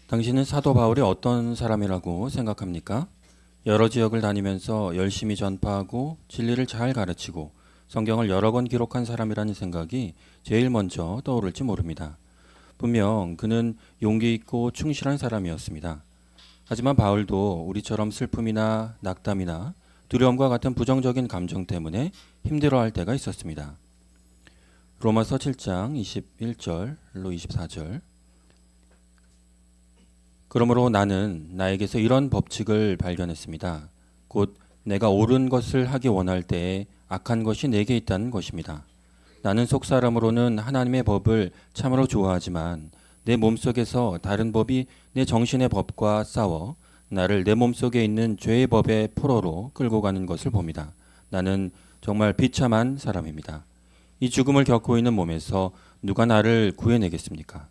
당신은 사도 바울이 어떤 사람이라고 생각합니까? 여러 지역을 다니면서 열심히 전파하고 진리를 잘 가르치고 성경을 여러 권 기록한 사람이라는 생각이 제일 먼저 떠오를지 모릅니다. 분명 그는 용기 있고 충실한 사람이었습니다. 하지만 바울도 우리처럼 슬픔이나 낙담이나 두려움과 같은 부정적인 감정 때문에 힘들어할 때가 있었습니다. 로마서 7장 21절로 24절. 그러므로 나는 나에게서 이런 법칙을 발견했습니다. 곧 내가 옳은 것을 하기 원할 때에 악한 것이 내게 있다는 것입니다. 나는 속사람으로는 하나님의 법을 참으로 좋아하지만 내 몸속에서 다른 법이 내 정신의 법과 싸워 나를 내 몸속에 있는 죄의 법의 포로로 끌고 가는 것을 봅니다. 나는 정말 비참한 사람입니다. 이 죽음을 겪고 있는 몸에서 누가 나를 구해내겠습니까?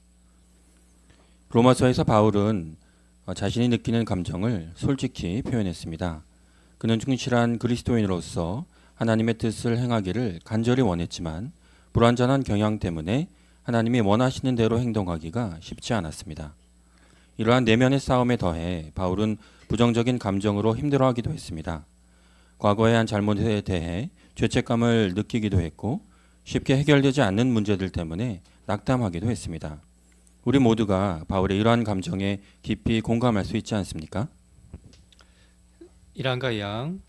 로마서에서 바울은 자신이 느끼는 감정을 솔직히 표현했습니다. 그는 충실한 그리스도인으로서 하나님의 뜻을 행하기를 간절히 원했지만 불완전한 경향 때문에 하나님이 원하시는 대로 행동하기가 쉽지 않았습니다. 이러한 내면의 싸움에 더해 바울은 부정적인 감정으로 힘들어하기도 했습니다. 과거에 한 잘못에 대해 죄책감을 느끼기도 했고 쉽게 해결되지 않는 문제들 때문에 낙담하기도 했습니다. 우리 모두가 바울의 이러한 감정에 깊이 공감할 수 있지 않습니까? 1항과 2항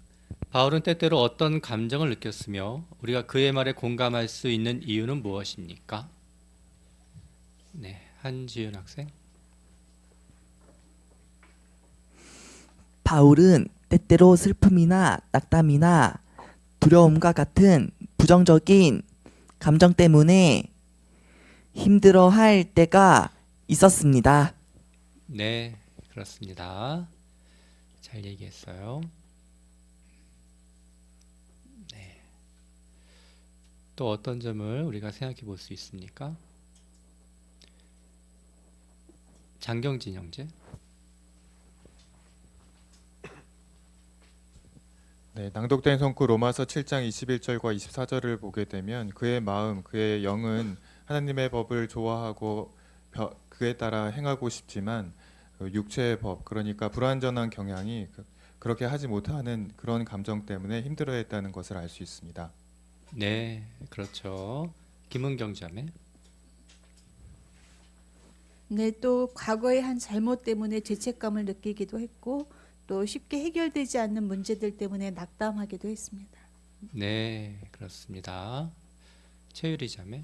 바울은 때때로 어떤 감정을 느꼈으며 우리가 그의 말에 공감할 수 있는 이유는 무엇입니까? 네, 한지윤 학생. 바울은 때때로 슬픔이나 낙담이나 두려움과 같은 부정적인 감정 때문에 힘들어할 때가 있었습니다. 네, 그렇습니다. 잘 얘기했어요. 네. 또 어떤 점을 우리가 생각해 볼 수 있습니까? 장경진 형제. 네, 낭독된 성구 로마서 7장 21절과 24절을 보게 되면 그의 마음, 그의 영은 하나님의 법을 좋아하고 그에 따라 행하고 싶지만 그 육체의 법, 그러니까 불완전한 경향이 그렇게 하지 못하는 그런 감정 때문에 힘들어했다는 것을 알 수 있습니다. 네, 그렇죠. 김은경 자매. 네, 또 과거의 한 잘못 때문에 죄책감을 느끼기도 했고 또 쉽게 해결되지 않는 문제들 때문에 낙담하기도 했습니다. 네, 그렇습니다. 최유리 자매.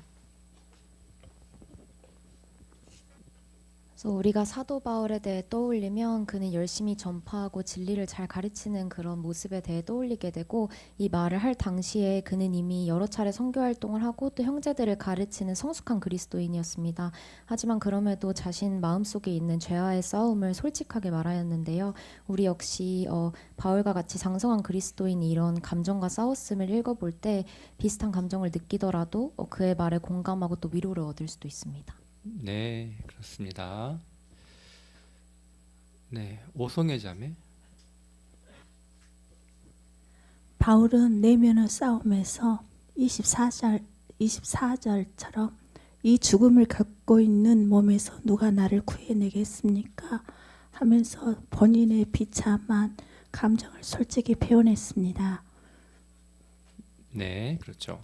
그래서 우리가 사도 바울에 대해 떠올리면 그는 열심히 전파하고 진리를 잘 가르치는 그런 모습에 대해 떠올리게 되고, 이 말을 할 당시에 그는 이미 여러 차례 선교 활동을 하고 또 형제들을 가르치는 성숙한 그리스도인이었습니다. 하지만 그럼에도 자신 마음속에 있는 죄와의 싸움을 솔직하게 말하였는데요. 우리 역시 바울과 같이 장성한 그리스도인이 이런 감정과 싸웠음을 읽어볼 때 비슷한 감정을 느끼더라도 그의 말에 공감하고 또 위로를 얻을 수도 있습니다. 네, 그렇습니다. 네, 오송혜 자매. 바울은 내면의 싸움에서 24절처럼 이 죽음을 겪고 있는 몸에서 누가 나를 구해내겠습니까? 하면서 본인의 비참한 감정을 솔직히 표현했습니다. 네, 그렇죠.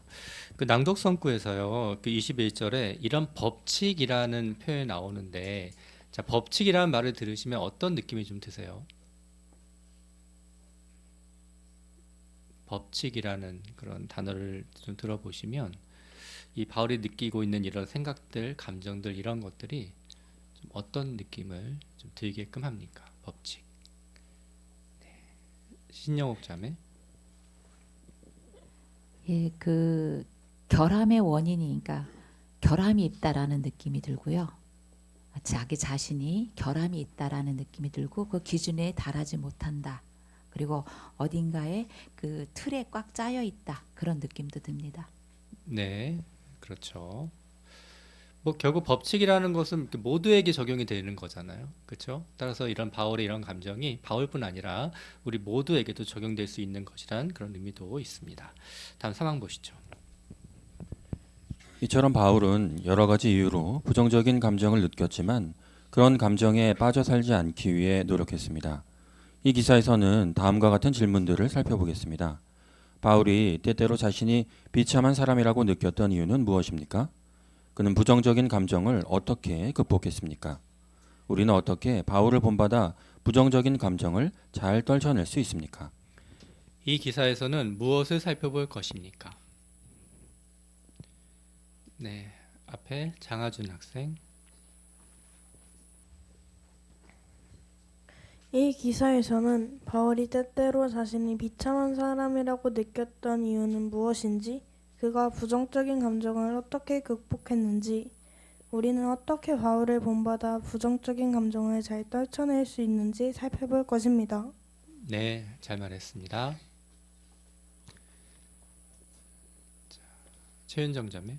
그 낭독성구에서요, 그 21절에 이런 법칙이라는 표현이 나오는데, 자, 법칙이라는 말을 들으시면 어떤 느낌이 좀 드세요? 법칙이라는 그런 단어를 좀 들어보시면 이 바울이 느끼고 있는 이런 생각들, 감정들 이런 것들이 좀 어떤 느낌을 좀 들게끔 합니까? 법칙. 네. 신영옥 자매. 예, 그 결함의 원인이니까 결함이 있다라는 느낌이 들고요. 자기 자신이 결함이 있다라는 느낌이 들고 그 기준에 달하지 못한다. 그리고 어딘가에 그 틀에 꽉 짜여 있다. 그런 느낌도 듭니다. 네, 그렇죠. 뭐 결국 법칙이라는 것은 모두에게 적용이 되는 거잖아요. 그렇죠? 따라서 이런 바울의 이런 감정이 바울뿐 아니라 우리 모두에게도 적용될 수 있는 것이란 그런 의미도 있습니다. 다음 상황 보시죠. 이처럼 바울은 여러 가지 이유로 부정적인 감정을 느꼈지만 그런 감정에 빠져 살지 않기 위해 노력했습니다. 이 기사에서는 다음과 같은 질문들을 살펴보겠습니다. 바울이 때때로 자신이 비참한 사람이라고 느꼈던 이유는 무엇입니까? 그는 부정적인 감정을 어떻게 극복했습니까? 우리는 어떻게 바울을 본받아 부정적인 감정을 잘 떨쳐낼 수 있습니까? 이 기사에서는 무엇을 살펴볼 것입니까? 네, 앞에 장하준 학생. 이 기사에서는 바울이 때때로 자신이 비참한 사람이라고 느꼈던 이유는 무엇인지, 그가 부정적인 감정을 어떻게 극복했는지, 우리는 어떻게 바울을 본받아 부정적인 감정을 잘 떨쳐낼 수 있는지 살펴볼 것입니다. 네, 잘 말했습니다. 자, 최윤정 자매.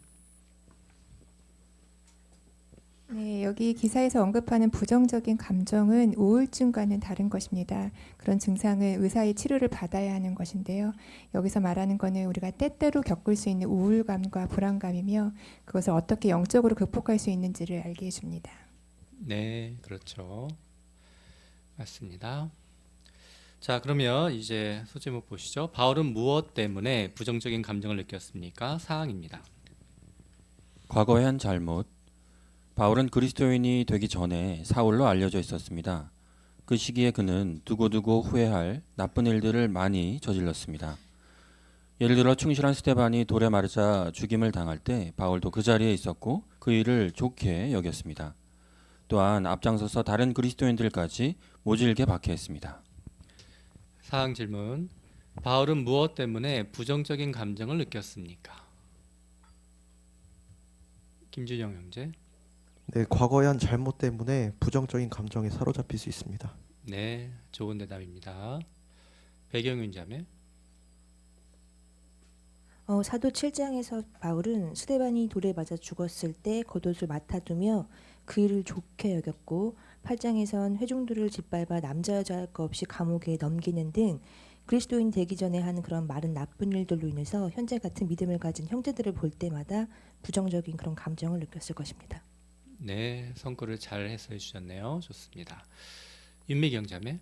네, 여기 기사에서 언급하는 부정적인 감정은 우울증과는 다른 것입니다. 그런 증상을 의사의 치료를 받아야 하는 것인데요. 여기서 말하는 것은 우리가 때때로 겪을 수 있는 우울감과 불안감이며 그것을 어떻게 영적으로 극복할 수 있는지를 알게 해줍니다. 네, 그렇죠. 맞습니다. 자, 그러면 이제 소제목 보시죠. 바울은 무엇 때문에 부정적인 감정을 느꼈습니까? 사항입니다. 과거의 한 잘못. 바울은 그리스도인이 되기 전에 사울로 알려져 있었습니다. 그 시기에 그는 두고두고 후회할 나쁜 일들을 많이 저질렀습니다. 예를 들어 충실한 스데반이 돌에 마르자 죽임을 당할 때 바울도 그 자리에 있었고 그 일을 좋게 여겼습니다. 또한 앞장서서 다른 그리스도인들까지 모질게 박해했습니다. 사항 질문. 바울은 무엇 때문에 부정적인 감정을 느꼈습니까? 김준영 형제. 네, 과거의 한 잘못 때문에 부정적인 감정에 사로잡힐 수 있습니다. 네, 좋은 대답입니다. 배경윤 자매. 사도 7장에서 바울은 스데반이 돌에 맞아 죽었을 때 겉옷을 맡아두며 그 일을 좋게 여겼고 8장에선 회중들을 짓밟아 남자 여자 할 것 없이 감옥에 넘기는 등 그리스도인 되기 전에 하는 그런 많은 나쁜 일들로 인해서 현재 같은 믿음을 가진 형제들을 볼 때마다 부정적인 그런 감정을 느꼈을 것입니다. 네, 성구를 잘 해설해 주셨네요. 좋습니다. 윤미경 자매.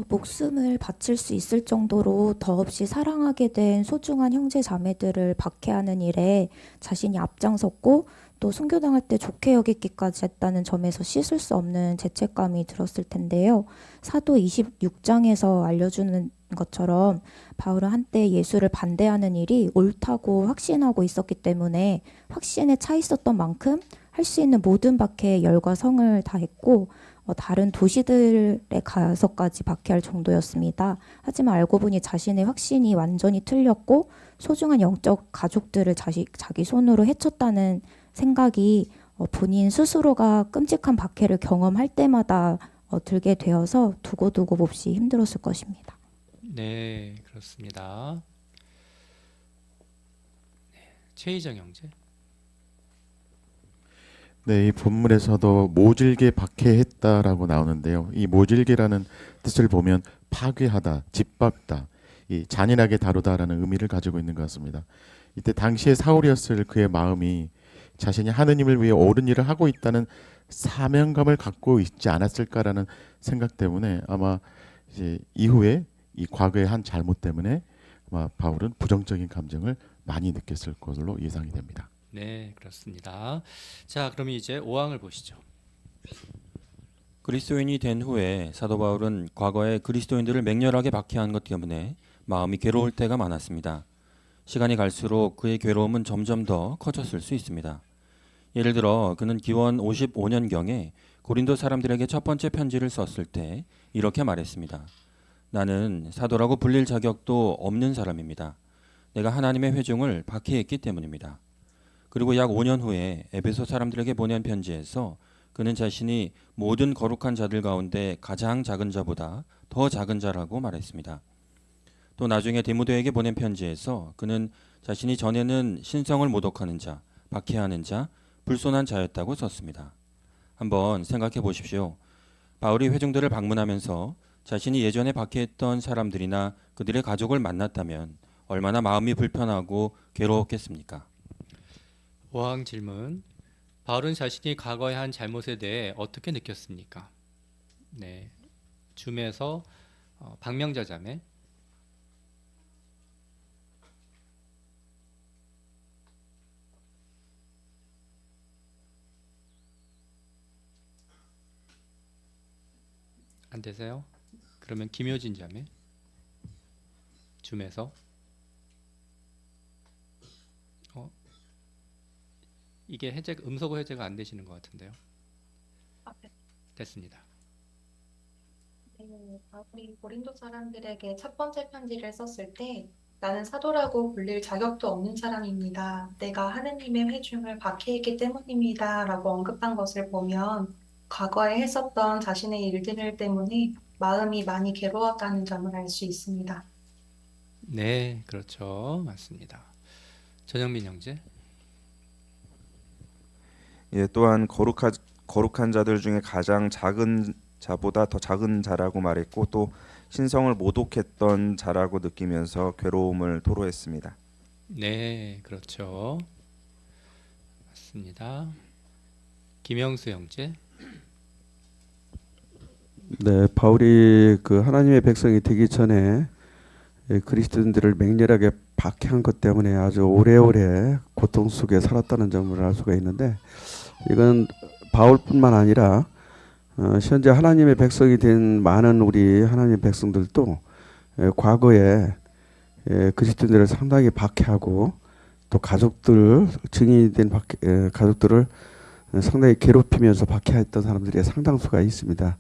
목숨을 바칠 수 있을 정도로 더없이 사랑하게 된 소중한 형제 자매들을 박해하는 일에 자신이 앞장섰고 또 순교당할 때 좋게 여기기까지 했다는 점에서 씻을 수 없는 죄책감이 들었을 텐데요. 사도 26장에서 알려주는 것처럼 바울은 한때 예수를 반대하는 일이 옳다고 확신하고 있었기 때문에 확신에 차 있었던 만큼 할 수 있는 모든 박해에 열과 성을 다했고 다른 도시들에 가서까지 박해할 정도였습니다. 하지만 알고 보니 자신의 확신이 완전히 틀렸고 소중한 영적 가족들을 자기 손으로 해쳤다는 생각이 본인 스스로가 끔찍한 박해를 경험할 때마다 들게 되어서 두고두고 몹시 힘들었을 것입니다. 네, 그렇습니다. 네, 최희정 형제. 네, 이 본문에서도 모질게 박해했다라고 나오는데요. 이 모질게라는 뜻을 보면 파괴하다, 짓밟다, 이 잔인하게 다루다라는 의미를 가지고 있는 것 같습니다. 이때 당시의 사울이었을 그의 마음이 자신이 하느님을 위해 옳은 일을 하고 있다는 사명감을 갖고 있지 않았을까라는 생각 때문에 아마 이제 이후에 이 과거의 한 잘못 때문에 아마 바울은 부정적인 감정을 많이 느꼈을 것으로 예상이 됩니다. 네, 그렇습니다. 자, 그럼 이제 5항을 보시죠. 그리스도인이 된 후에 사도 바울은 과거에 그리스도인들을 맹렬하게 박해한 것 때문에 마음이 괴로울 때가 많았습니다. 시간이 갈수록 그의 괴로움은 점점 더 커졌을 수 있습니다. 예를 들어 그는 기원 55년경에 고린도 사람들에게 첫 번째 편지를 썼을 때 이렇게 말했습니다. 나는 사도라고 불릴 자격도 없는 사람입니다. 내가 하나님의 회중을 박해했기 때문입니다. 그리고 약 5년 후에 에베소 사람들에게 보낸 편지에서 그는 자신이 모든 거룩한 자들 가운데 가장 작은 자보다 더 작은 자라고 말했습니다. 또 나중에 디모데에게 보낸 편지에서 그는 자신이 전에는 신성을 모독하는 자, 박해하는 자, 불손한 자였다고 썼습니다. 한번 생각해 보십시오. 바울이 회중들을 방문하면서 자신이 예전에 박해했던 사람들이나 그들의 가족을 만났다면 얼마나 마음이 불편하고 괴로웠겠습니까? 5항 질문. 바울은 자신이 과거에 한 잘못에 대해 어떻게 느꼈습니까? 네, 줌에서 박명자 자매. 안 되세요? 그러면 김효진 자매. 줌에서. 이게 해제 음소거 해제가 안 되시는 것 같은데요. 됐습니다. 바울이 고린도 사람들에게 첫 번째 편지를 썼을 때 나는 사도라고 불릴 자격도 없는 사람입니다. 내가 하느님의 회중을 박해했기 때문입니다. 라고 언급한 것을 보면 과거에 했었던 자신의 일들 때문에 마음이 많이 괴로웠다는 점을 알 수 있습니다. 네, 그렇죠. 맞습니다. 전영민 형제. 예, 또한 거룩한 자들 중에 가장 작은 자보다 더 작은 자라고 말했고 또 신성을 모독했던 자라고 느끼면서 괴로움을 토로했습니다. 네, 그렇죠. 맞습니다. 김영수 형제. 네, 바울이 그 하나님의 백성이 되기 전에 그리스도인들을 맹렬하게 박해한 것 때문에 아주 오래오래 고통 속에 살았다는 점을 알 수가 있는데 이건 바울뿐만 아니라 현재 하나님의 백성이 된 많은 우리 하나님의 백성들도 과거에 그리스도인들을 상당히 박해하고 또 가족들 증인이 된 가족들을 상당히 괴롭히면서 박해했던 사람들이 상당수가 있습니다.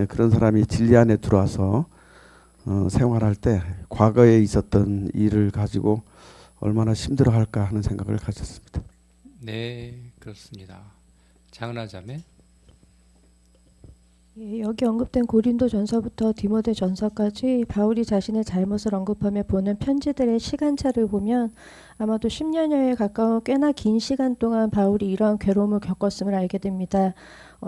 그런 사람이 진리 안에 들어와서 생활할 때 과거에 있었던 일을 가지고 얼마나 힘들어할까 하는 생각을 가졌습니다. 네, 그렇습니다. 장은아 자매. 예, 여기 언급된 고린도전서부터 디모데전서까지 바울이 자신의 잘못을 언급하며 보낸 편지들의 시간차를 보면 아마도 10년여에 가까운 꽤나 긴 시간 동안 바울이 이러한 괴로움을 겪었음을 알게 됩니다.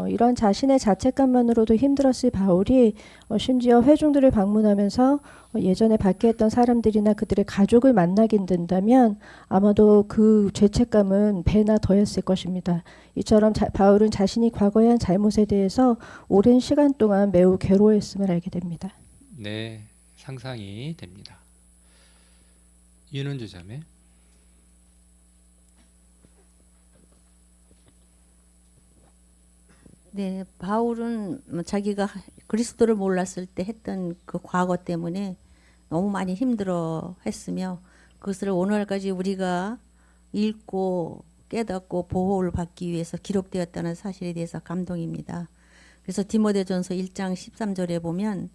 이런 자신의 자책감만으로도 힘들었을 바울이 심지어 회중들을 방문하면서 예전에 박해했던 사람들이나 그들의 가족을 만나게 된다면 아마도 그 죄책감은 배나 더했을 것입니다. 이처럼 바울은 자신이 과거에 한 잘못에 대해서 오랜 시간 동안 매우 괴로워했음을 알게 됩니다. 네, 상상이 됩니다. 윤은주 자매. 네, 바울은 자기가 그리스도를 몰랐을 때 했던 그 과거 때문에 너무 많이 힘들어 했으며 그것을 오늘까지 우리가 읽고 깨닫고 보호를 받기 위해서 기록되었다는 사실에 대해서 감동입니다. 그래서 디모데전서 1장 13절에 보면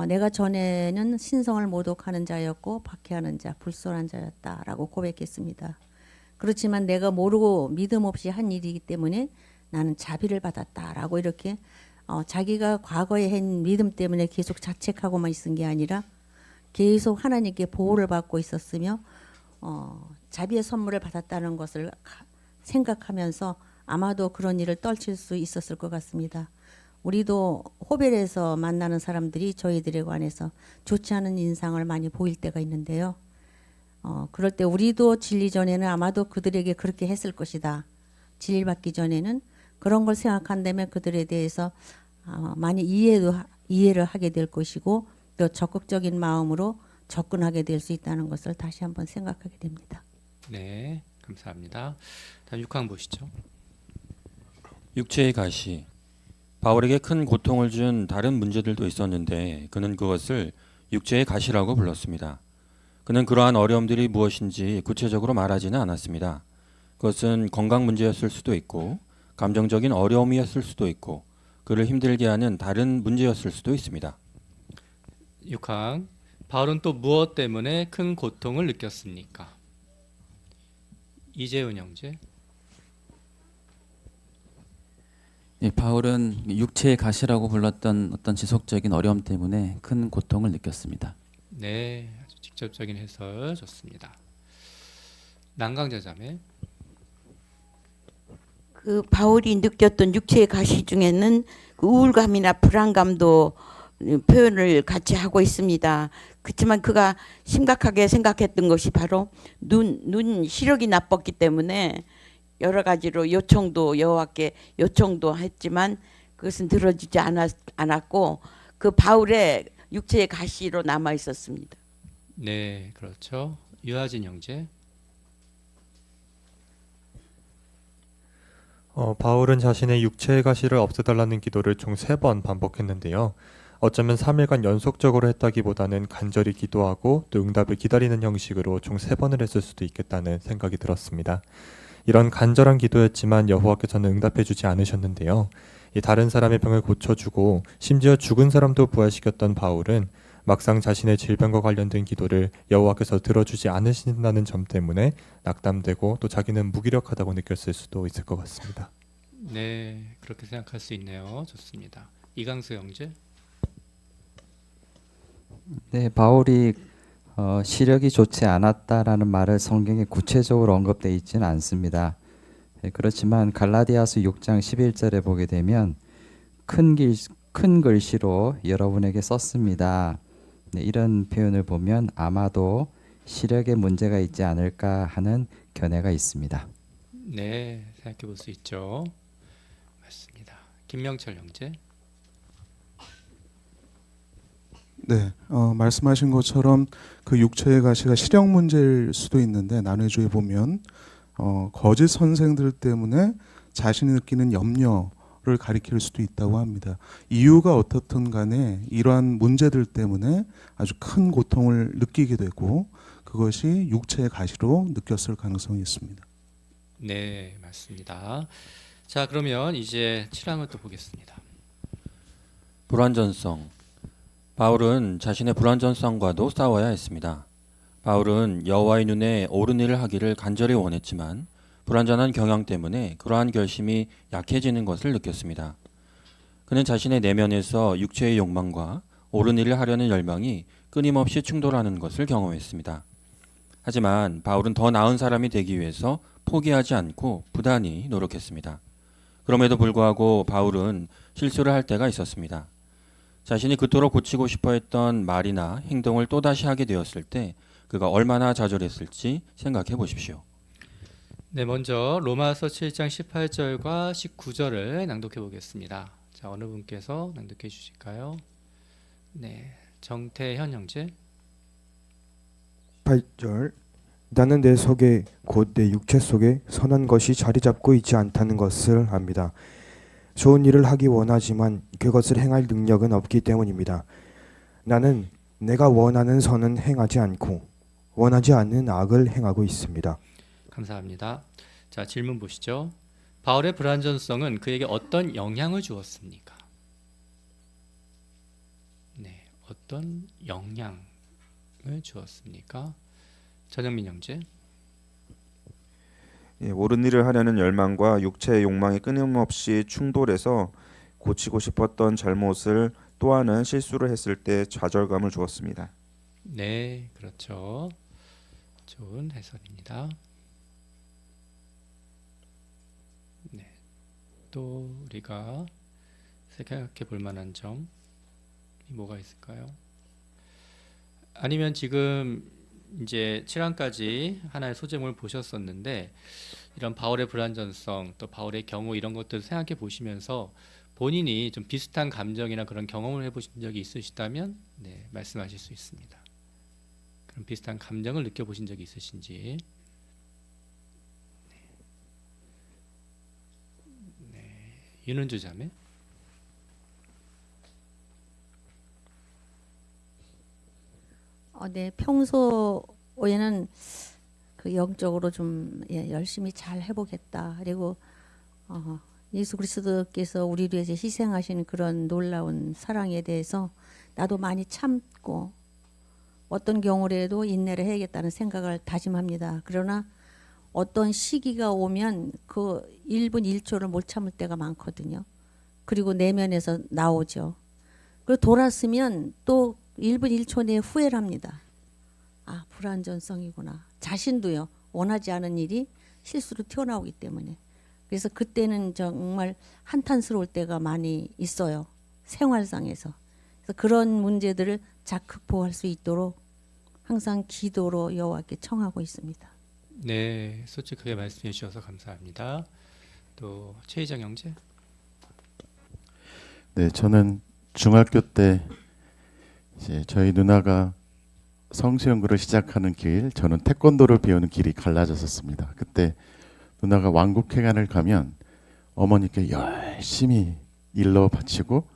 내가 전에는 신성을 모독하는 자였고 박해하는 자, 불손한 자였다라고 고백했습니다. 그렇지만 내가 모르고 믿음 없이 한 일이기 때문에 나는 자비를 받았다라고 이렇게 자기가 과거에 한 믿음 때문에 계속 자책하고만 있은 게 아니라 계속 하나님께 보호를 받고 있었으며 자비의 선물을 받았다는 것을 생각하면서 아마도 그런 일을 떨칠 수 있었을 것 같습니다. 우리도 호벨에서 만나는 사람들이 저희들에 관해서 좋지 않은 인상을 많이 보일 때가 있는데요. 그럴 때 우리도 진리 전에는 아마도 그들에게 그렇게 했을 것이다. 진리받기 전에는 그런 걸 생각한다면 그들에 대해서 많이 이해를 하게 될 것이고 또 적극적인 마음으로 접근하게 될 수 있다는 것을 다시 한번 생각하게 됩니다. 네, 감사합니다. 다음 6항 보시죠. 육체의 가시. 바울에게 큰 고통을 준 다른 문제들도 있었는데 그는 그것을 육체의 가시라고 불렀습니다. 그는 그러한 어려움들이 무엇인지 구체적으로 말하지는 않았습니다. 그것은 건강 문제였을 수도 있고 감정적인 어려움이었을 수도 있고 그를 힘들게 하는 다른 문제였을 수도 있습니다. 6항. 바울은 또 무엇 때문에 큰 고통을 느꼈습니까? 이재훈 형제. 예, 바울은 육체의 가시라고 불렀던 어떤 지속적인 어려움 때문에 큰 고통을 느꼈습니다. 네, 아주 직접적인 해설 좋습니다. 난강자 자매. 그 바울이 느꼈던 육체의 가시 중에는 그 우울감이나 불안감도 표현을 같이 하고 있습니다. 그렇지만 그가 심각하게 생각했던 것이 바로 눈 시력이 나빴기 때문에 여러 가지로 요청도 여호와께 요청도 했지만 그것은 들어주지 않았고 그 바울의 육체의 가시로 남아 있었습니다. 네, 그렇죠. 유하진 형제. 바울은 자신의 육체의 가시를 없애달라는 기도를 총 3번 반복했는데요. 어쩌면 3일간 연속적으로 했다기보다는 간절히 기도하고 또 응답을 기다리는 형식으로 총 3번을 했을 수도 있겠다는 생각이 들었습니다. 이런 간절한 기도였지만 여호와께서는 응답해주지 않으셨는데요. 이 다른 사람의 병을 고쳐주고 심지어 죽은 사람도 부활시켰던 바울은 막상 자신의 질병과 관련된 기도를 여호와께서 들어주지 않으신다는 점 때문에 낙담되고 또 자기는 무기력하다고 느꼈을 수도 있을 것 같습니다. 네, 그렇게 생각할 수 있네요. 좋습니다. 이강수 형제. 네, 바울이 시력이 좋지 않았다라는 말을 성경에 구체적으로 언급되어 있지는 않습니다. 네, 그렇지만 갈라디아서 6장 11절에 보게 되면 큰 글씨로 여러분에게 썼습니다. 네, 이런 표현을 보면 아마도 시력에 문제가 있지 않을까 하는 견해가 있습니다. 네, 생각해 볼 수 있죠. 맞습니다. 김명철 형제. 네, 말씀하신 것처럼 그 육체의 가시가 시력 문제일 수도 있는데 난회주에 보면 거짓 선생들 때문에 자신이 느끼는 염려, 거를 가리킬 수도 있다고 합니다. 이유가 어떻든 간에 이러한 문제들 때문에 아주 큰 고통을 느끼게 되고 그것이 육체의 가시로 느꼈을 가능성이 있습니다. 네, 맞습니다. 자, 그러면 이제 7항을 또 보겠습니다. 불완전성. 바울은 자신의 불완전성과도 싸워야 했습니다. 바울은 여호와의 눈에 옳은 일을 하기를 간절히 원했지만 불완전한 경영 때문에 그러한 결심이 약해지는 것을 느꼈습니다. 그는 자신의 내면에서 육체의 욕망과 옳은 일을 하려는 열망이 끊임없이 충돌하는 것을 경험했습니다. 하지만 바울은 더 나은 사람이 되기 위해서 포기하지 않고 부단히 노력했습니다. 그럼에도 불구하고 바울은 실수를 할 때가 있었습니다. 자신이 그토록 고치고 싶어 했던 말이나 행동을 또다시 하게 되었을 때 그가 얼마나 좌절했을지 생각해 보십시오. 네, 먼저 로마서 7장 18절과 19절을 낭독해 보겠습니다. 자, 어느 분께서 낭독해 주실까요? 네, 정태현 형제. 8절 나는 내 속에 곧 내 육체 속에 선한 것이 자리 잡고 있지 않다는 것을 압니다. 좋은 일을 하기 원하지만 그것을 행할 능력은 없기 때문입니다. 나는 내가 원하는 선은 행하지 않고 원하지 않는 악을 행하고 있습니다. 감사합니다. 자, 질문 보시죠. 바울의 불완전성은 그에게 어떤 영향을 주었습니까? 네, 어떤 영향을 주었습니까? 전영민 형제. 예, 옳은 일을 하려는 열망과 육체의 욕망이 끊임없이 충돌해서 고치고 싶었던 잘못을 또 하는 실수를 했을 때 좌절감을 주었습니다. 네, 그렇죠. 좋은 해설입니다. 네, 또 우리가 생각해 볼 만한 점이 뭐가 있을까요? 아니면 지금 이제 7항까지 하나의 소제목을 보셨었는데 이런 바울의 불완전성 또 바울의 경우 이런 것들을 생각해 보시면서 본인이 좀 비슷한 감정이나 그런 경험을 해보신 적이 있으시다면 네, 말씀하실 수 있습니다. 그런 비슷한 감정을 느껴보신 적이 있으신지. 네, 윤은주 자매. 네, 평소에는 그 영적으로 좀 열심히 잘 해보겠다. 그리고 예수 그리스도께서 우리를 위해서 희생하신 그런 놀라운 사랑에 대해서 나도 많이 참고 어떤 경우라도 인내를 해야겠다는 생각을 다짐합니다. 그러나 어떤 시기가 오면 그 1분 1초를 못 참을 때가 많거든요. 그리고 내면에서 나오죠. 그리고 돌았으면 또 1분 1초 내에 후회를 합니다. 아, 불완전성이구나. 자신도요. 원하지 않은 일이 실수로 튀어나오기 때문에. 그래서 그때는 정말 한탄스러울 때가 많이 있어요. 생활상에서. 그래서 그런 문제들을 잘 극복할 수 있도록 항상 기도로 여호와께 청하고 있습니다. 네, 솔직하게 말씀해 주셔서 감사합니다. 또 최희정 형제. 네, 저는 중학교 때 이제 저희 누나가 성수연구를 시작하는 길, 저는 태권도를 배우는 길이 갈라졌었습니다. 그때 누나가 왕국회관을 가면 어머니께 열심히 일러 바치고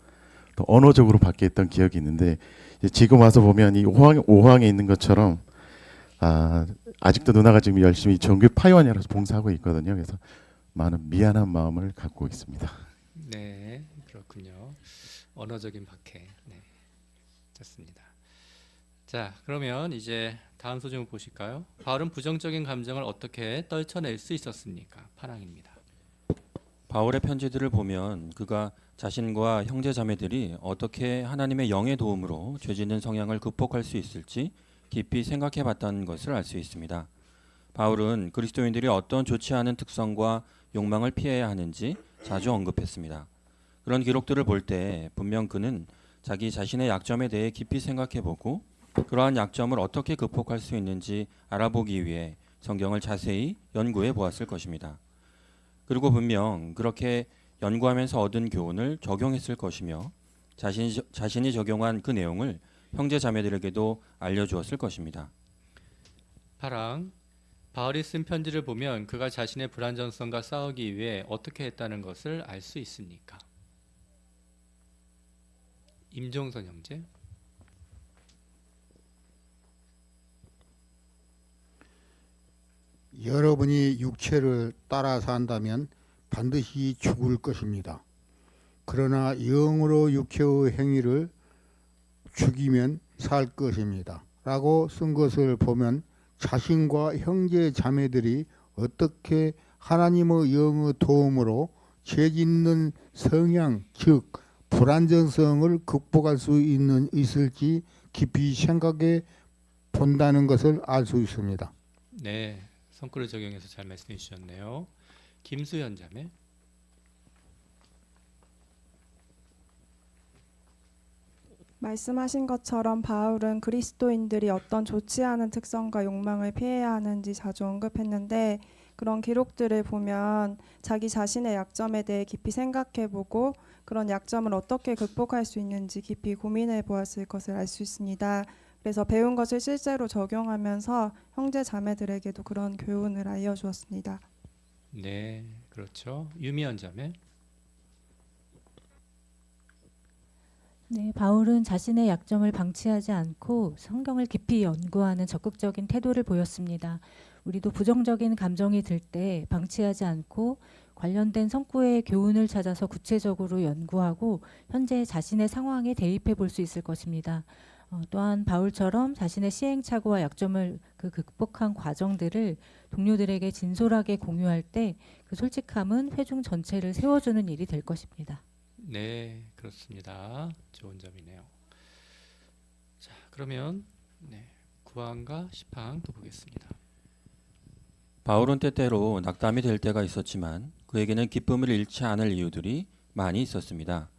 또 언어적으로 받게 했던 기억이 있는데 지금 와서 보면 이 5항에 있는 것처럼 아직도 누나가 지금 열심히 정규 파이원이라서 봉사하고 있거든요. 그래서 많은 미안한 마음을 갖고 있습니다. 네, 그렇군요. 언어적인 박해. 네, 좋습니다. 자, 그러면 이제 다음 소제목 보실까요? 바울은 부정적인 감정을 어떻게 떨쳐낼 수 있었습니까? 8항입니다. 바울의 편지들을 보면 그가 자신과 형제 자매들이 어떻게 하나님의 영의 도움으로 죄짓는 성향을 극복할 수 있을지 깊이 생각해 봤다는 것을 알 수 있습니다. 바울은 그리스도인들이 어떤 좋지 않은 특성과 욕망을 피해야 하는지 자주 언급했습니다. 그런 기록들을 볼 때 분명 그는 자기 자신의 약점에 대해 깊이 생각해 보고 그러한 약점을 어떻게 극복할 수 있는지 알아보기 위해 성경을 자세히 연구해 보았을 것입니다. 그리고 분명 그렇게 연구하면서 얻은 교훈을 적용했을 것이며 자신이 적용한 그 내용을 형제 자매들에게도 알려주었을 것입니다. 8항 바울이 쓴 편지를 보면 그가 자신의 불완전성과 싸우기 위해 어떻게 했다는 것을 알 수 있습니까? 임종선 형제. 여러분이 육체를 따라 산다면 반드시 죽을 것입니다. 그러나 영으로 육체의 행위를 죽이면 살 것입니다. 라고 쓴 것을 보면 자신과 형제 자매들이 어떻게 하나님의 영의 도움으로 죄 짓는 성향, 즉 불완전성을 극복할 수 있을지 깊이 생각해 본다는 것을 알 수 있습니다. 네, 성구를 적용해서 잘 말씀해 주셨네요. 김수현 자매. 말씀하신 것처럼 바울은 그리스도인들이 어떤 좋지 않은 특성과 욕망을 피해야 하는지 자주 언급했는데, 그런 기록들을 보면 자기 자신의 약점에 대해 깊이 생각해보고 그런 약점을 어떻게 극복할 수 있는지 깊이 고민해 보았을 것을 알 수 있습니다. 그래서 배운 것을 실제로 적용하면서 형제 자매들에게도 그런 교훈을 알려주었습니다. 네, 그렇죠. 유미연 자매. 네, 바울은 자신의 약점을 방치하지 않고 성경을 깊이 연구하는 적극적인 태도를 보였습니다. 우리도 부정적인 감정이 들 때 방치하지 않고 관련된 성구의 교훈을 찾아서 구체적으로 연구하고 현재 자신의 상황에 대입해 볼 수 있을 것입니다. 또한 바울처럼 자신의 시행착오와 약점을 극복한 과정들을 동료들에게 진솔하게 공유할 때 그 솔직함은 회중 전체를 세워주는 일이 될 것입니다. 네, 그렇습니다. 좋은 점이네요. 자, 그러면 9항과 10항 또 보겠습니다. 바울은 때때로 낙담이 될 때가 있었지만 그에게는 기쁨을 잃지 않을 이유들이 많이 있었습니다.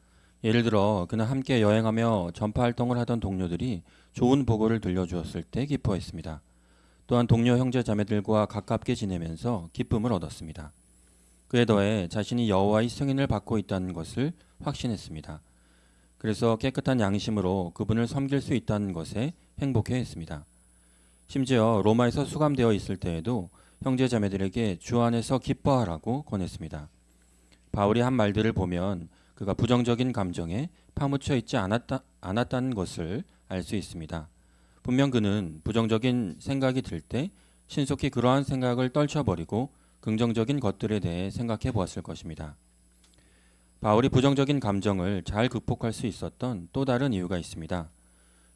예를 들어 그는 함께 여행하며 전파 활동을 하던 동료들이 좋은 보고를 들려주었을 때 기뻐했습니다. 또한 동료 형제 자매들과 가깝게 지내면서 기쁨을 얻었습니다. 그에 더해 자신이 여호와의 승인을 받고 있다는 것을 확신했습니다. 그래서 깨끗한 양심으로 그분을 섬길 수 있다는 것에 행복해했습니다. 심지어 로마에서 수감되어 있을 때에도 형제 자매들에게 주 안에서 기뻐하라고 권했습니다. 바울이 한 말들을 보면 그가 부정적인 감정에 파묻혀 있지 않았다는 것을 알 수 있습니다. 분명 그는 부정적인 생각이 들 때 신속히 그러한 생각을 떨쳐버리고 긍정적인 것들에 대해 생각해 보았을 것입니다. 바울이 부정적인 감정을 잘 극복할 수 있었던 또 다른 이유가 있습니다.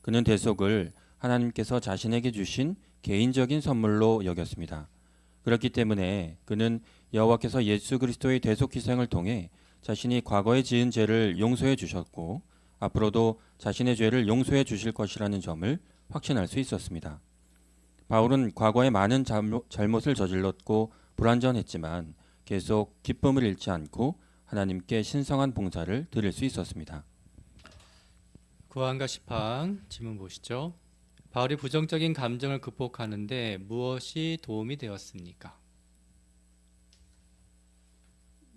그는 대속을 하나님께서 자신에게 주신 개인적인 선물로 여겼습니다. 그렇기 때문에 그는 여호와께서 예수 그리스도의 대속 희생을 통해 자신이 과거에 지은 죄를 용서해 주셨고 앞으로도 자신의 죄를 용서해 주실 것이라는 점을 확신할 수 있었습니다. 바울은 과거에 많은 잘못을 저질렀고 불완전했지만 계속 기쁨을 잃지 않고 하나님께 신성한 봉사를 드릴 수 있었습니다. 9항과 10항 질문 보시죠. 바울이 부정적인 감정을 극복하는데 무엇이 도움이 되었습니까?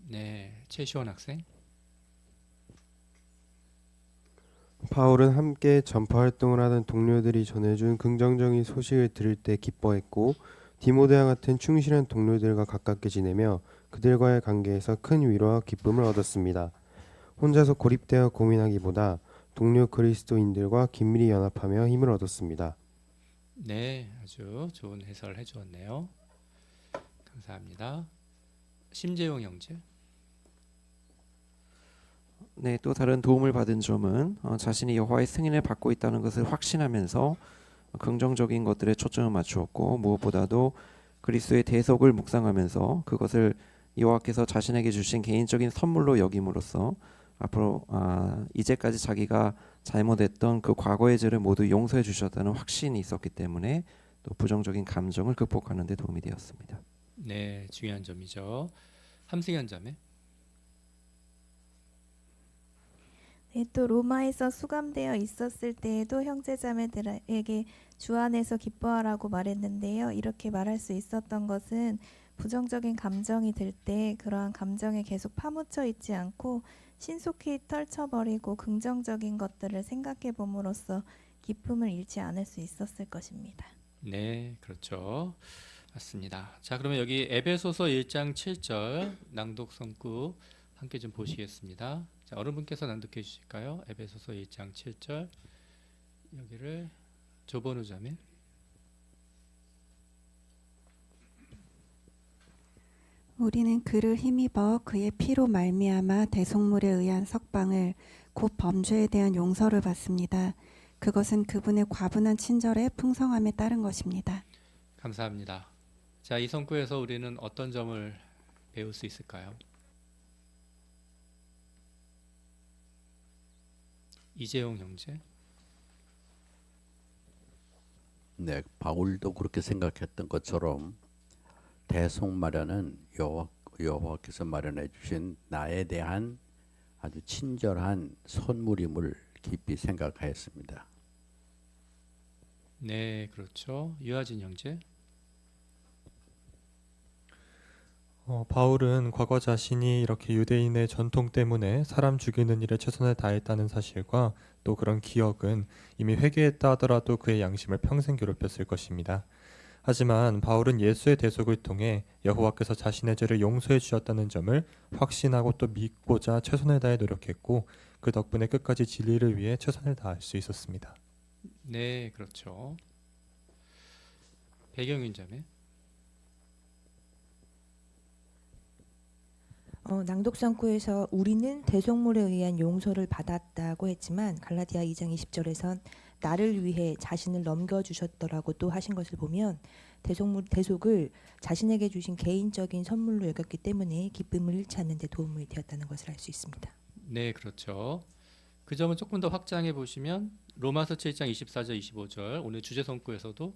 네, 최시원 학생. 바울은 함께 전파 활동을 하던 동료들이 전해준 긍정적인 소식을 들을 때 기뻐했고 디모데와 같은 충실한 동료들과 가깝게 지내며 그들과의 관계에서 큰 위로와 기쁨을 얻었습니다. 혼자서 고립되어 고민하기보다 동료 그리스도인들과 긴밀히 연합하며 힘을 얻었습니다. 네, 아주 좋은 해설을 해주었네요. 감사합니다. 심재용 형제. 네, 또 다른 도움을 받은 점은 자신이 여호와의 승인을 받고 있다는 것을 확신하면서 긍정적인 것들에 초점을 맞추었고 무엇보다도 그리스도의 대속을 묵상하면서 그것을 여호와께서 자신에게 주신 개인적인 선물로 여김으로써 앞으로 이제까지 자기가 잘못했던 그 과거의 죄를 모두 용서해 주셨다는 확신이 있었기 때문에 또 부정적인 감정을 극복하는 데 도움이 되었습니다. 네, 중요한 점이죠. 함승현 자매. 네, 또 로마에서 수감되어 있었을 때에도 형제자매들에게 주 안에서 기뻐하라고 말했는데요. 이렇게 말할 수 있었던 것은 부정적인 감정이 들 때 그러한 감정에 계속 파묻혀 있지 않고 신속히 떨쳐버리고 긍정적인 것들을 생각해 봄으로써 기쁨을 잃지 않을 수 있었을 것입니다. 네, 그렇죠. 맞습니다. 자, 그러면 여기 에베소서 1장 7절 낭독 성구 함께 좀 보시겠습니다. 자, 어느 분께서 낭독해 주실까요? 에베소서 1장 7절 여기를 조본우 자매. 우리는 그를 힘입어 그의 피로 말미암아 대속물에 의한 석방을 곧 범죄에 대한 용서를 받습니다. 그것은 그분의 과분한 친절의 풍성함에 따른 것입니다. 감사합니다. 자, 이 성구에서 우리는 어떤 점을 배울 수 있을까요? 이재용 형제. 네, 바울도 그렇게 생각했던 것처럼 대속 마련은 여호와께서 마련해 주신 나에 대한 아주 친절한 선물임을 깊이 생각하였습니다. 네, 그렇죠. 유아진 형제. 바울은 과거 자신이 이렇게 유대인의 전통 때문에 사람 죽이는 일에 최선을 다했다는 사실과 또 그런 기억은 이미 회개했다 하더라도 그의 양심을 평생 괴롭혔을 것입니다. 하지만 바울은 예수의 대속을 통해 여호와께서 자신의 죄를 용서해 주셨다는 점을 확신하고 또 믿고자 최선을 다해 노력했고 그 덕분에 끝까지 진리를 위해 최선을 다할 수 있었습니다. 네, 그렇죠. 배경윤 자매. 낭독상구에서 우리는 대속물에 의한 용서를 받았다고 했지만 갈라디아 2장 20절에선 나를 위해 자신을 넘겨주셨더라고 또 하신 것을 보면 대속을 자신에게 주신 개인적인 선물로 여겼기 때문에 기쁨을 잃지 않는 데 도움이 되었다는 것을 알 수 있습니다. 네, 그렇죠. 그 점은 조금 더 확장해 보시면 로마서 7장 24절 25절 오늘 주제 성구에서도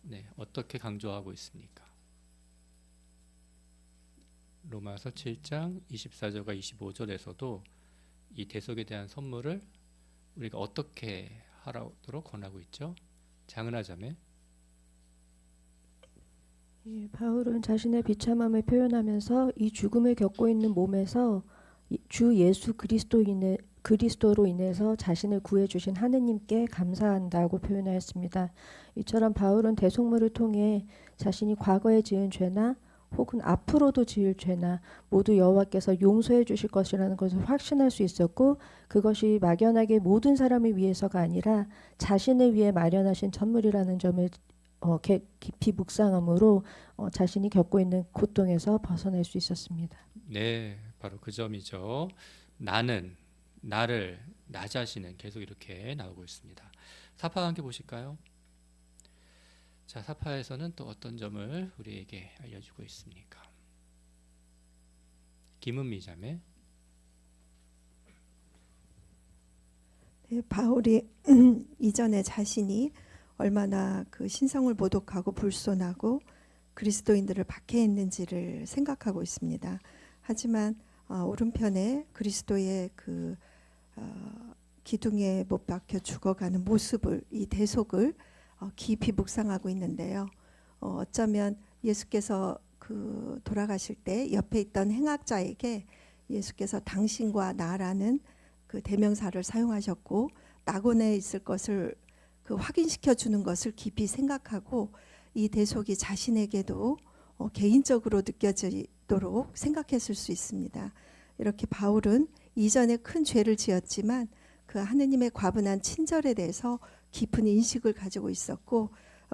네, 어떻게 강조하고 있습니까? 로마서 7장 24절과 25절에서도 이 대속에 대한 선물을 우리가 어떻게 하도록 권하고 있죠? 장은하 자매. 예, 바울은 자신의 비참함을 표현하면서 이 죽음을 겪고 있는 몸에서 주 예수 그리스도로 인해서 자신을 구해 주신 하느님께 감사한다고 표현하였습니다. 이처럼 바울은 대속물을 통해 자신이 과거에 지은 죄나 혹은 앞으로도 지을 죄나 모두 여호와께서 용서해 주실 것이라는 것을 확신할 수 있었고 그것이 막연하게 모든 사람을 위해서가 아니라 자신을 위해 마련하신 선물이라는 점을 깊이 묵상함으로 자신이 겪고 있는 고통에서 벗어날 수 있었습니다. 네, 바로 그 점이죠. 나는, 나를, 나 자신은 계속 이렇게 나오고 있습니다. 사파 함께 보실까요? 자, 사파에서는 또 어떤 점을 우리에게 알려주고 있습니까? 김은미 자매. 네, 바울이 이전에 자신이 얼마나 그 신성을 모독하고 불손하고 그리스도인들을 박해했는지를 생각하고 있습니다. 하지만 오른편에 그리스도의 그 기둥에 못 박혀 죽어가는 모습을 이 대속을 깊이 묵상하고 있는데요. 어쩌면 예수께서 그 돌아가실 때 옆에 있던 행악자에게 예수께서 당신과 나라는 그 대명사를 사용하셨고 낙원에 있을 것을 그 확인시켜 주는 것을 깊이 생각하고 이 대속이 자신에게도 개인적으로 느껴지도록 생각했을 수 있습니다. 이렇게 바울은 이전에 큰 죄를 지었지만 그 하느님의 과분한 친절에 대해서 깊은 인식을 가지고 있었고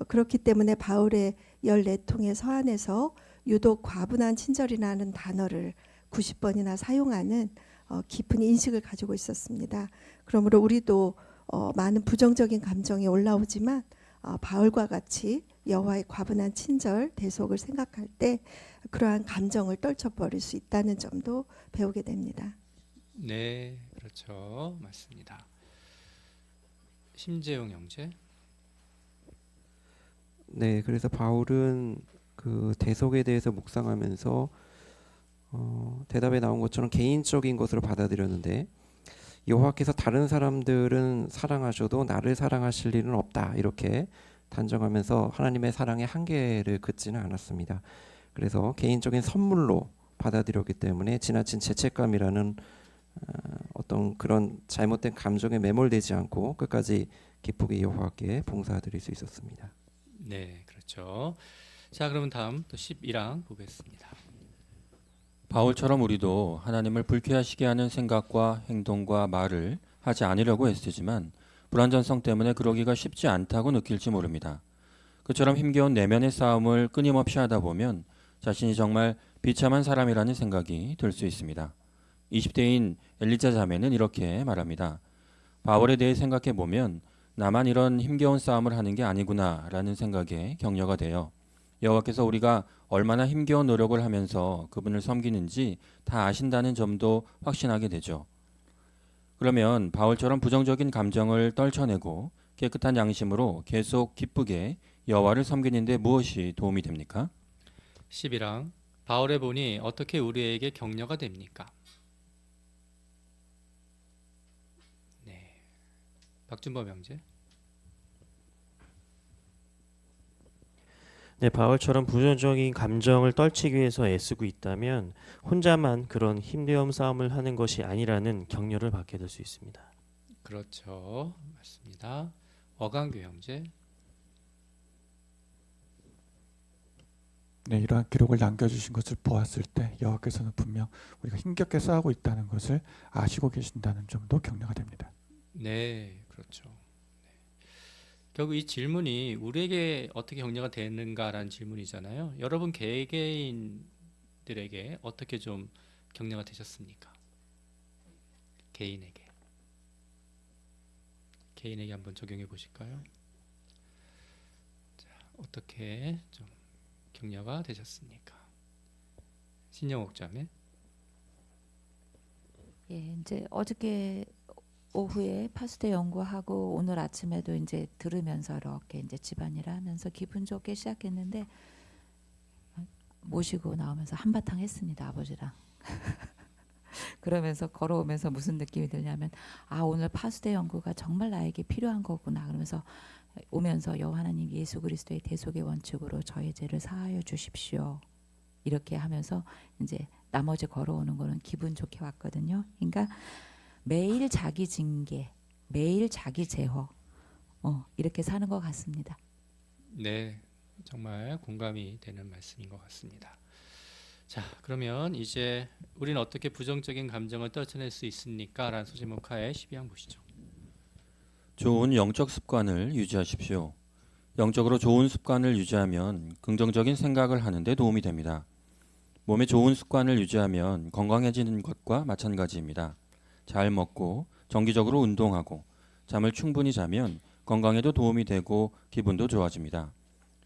그렇기 때문에 바울의 14통의 서한에서 유독 과분한 친절이라는 단어를 90번이나 사용하는 깊은 인식을 가지고 있었습니다. 그러므로 우리도 많은 부정적인 감정이 올라오지만 바울과 같이 여호와의 과분한 친절, 대속을 생각할 때 그러한 감정을 떨쳐버릴 수 있다는 점도 배우게 됩니다. 네, 그렇죠. 맞습니다. 심재용 형제. 네, 그래서 바울은 그 대속에 대해서 묵상하면서 대답에 나온 것처럼 개인적인 것으로 받아들였는데 여호와께서 다른 사람들은 사랑하셔도 나를 사랑하실 일은 없다 이렇게 단정하면서 하나님의 사랑의 한계를 긋지는 않았습니다. 그래서 개인적인 선물로 받아들였기 때문에 지나친 죄책감이라는 어떤 그런 잘못된 감정에 매몰되지 않고 끝까지 기쁘게 여호와께 봉사드릴 수 있었습니다. 네, 그렇죠. 자, 그러면 다음 또 11항 보겠습니다. 바울처럼 우리도 하나님을 불쾌하시게 하는 생각과 행동과 말을 하지 않으려고 애쓰지만 불완전성 때문에 그러기가 쉽지 않다고 느낄지 모릅니다. 그처럼 힘겨운 내면의 싸움을 끊임없이 하다 보면 자신이 정말 비참한 사람이라는 생각이 들 수 있습니다. 20대인 엘리자 자매는 이렇게 말합니다. 바울에 대해 생각해 보면 나만 이런 힘겨운 싸움을 하는 게 아니구나라는 생각에 격려가 돼요. 여호와께서 우리가 얼마나 힘겨운 노력을 하면서 그분을 섬기는지 다 아신다는 점도 확신하게 되죠. 그러면 바울처럼 부정적인 감정을 떨쳐내고 깨끗한 양심으로 계속 기쁘게 여호와를 섬기는 데 무엇이 도움이 됩니까? 11항 바울의 본이 어떻게 우리에게 격려가 됩니까? 네, 박준범 형제. 네, 바울처럼 부정적인 감정을 떨치기 위해서 애쓰고 있다면 혼자만 그런 힘겨운 싸움을 하는 것이 아니라는 격려를 받게 될 수 있습니다. 그렇죠, 맞습니다. 어강규 형제. 네, 이러한 기록을 남겨주신 것을 보았을 때 여호와께서는 분명 우리가 힘겹게 싸우고 있다는 것을 아시고 계신다는 점도 격려가 됩니다. 네, 그렇죠. 네. 결국 이 질문이 우리에게 어떻게 격려가 되는가라는 질문이잖아요. 여러분 개개인들에게 어떻게 좀 격려가 되셨습니까? 개인에게 한번 적용해 보실까요? 자, 어떻게 좀 격려가 되셨습니까? 신영옥 자매. 예, 이제 어저께 오후에 파스텔 연구하고 오늘 아침에도 이제 들으면서 이렇게 이제 집안일 하면서 기분 좋게 시작했는데 모시고 나오면서 한바탕 했습니다, 아버지랑. 그러면서 걸어오면서 무슨 느낌이 들냐면 아, 오늘 파스텔 연구가 정말 나에게 필요한 거구나. 그러면서 오면서 여호와 하나님 예수 그리스도의 대속의 원칙으로 저의 죄를 사하여 주십시오. 이렇게 하면서 이제 나머지 걸어오는 거는 기분 좋게 왔거든요. 그러니까 매일 자기 징계, 매일 자기 제어, 이렇게 사는 것 같습니다. 네, 정말 공감이 되는 말씀인 것 같습니다. 자, 그러면 이제 우리는 어떻게 부정적인 감정을 떨쳐낼 수 있습니까? 라는 소제목 하에 12항 보시죠. 좋은 영적 습관을 유지하십시오. 영적으로 좋은 습관을 유지하면 긍정적인 생각을 하는데 도움이 됩니다. 몸에 좋은 습관을 유지하면 건강해지는 것과 마찬가지입니다. 잘 먹고 정기적으로 운동하고 잠을 충분히 자면 건강에도 도움이 되고 기분도 좋아집니다.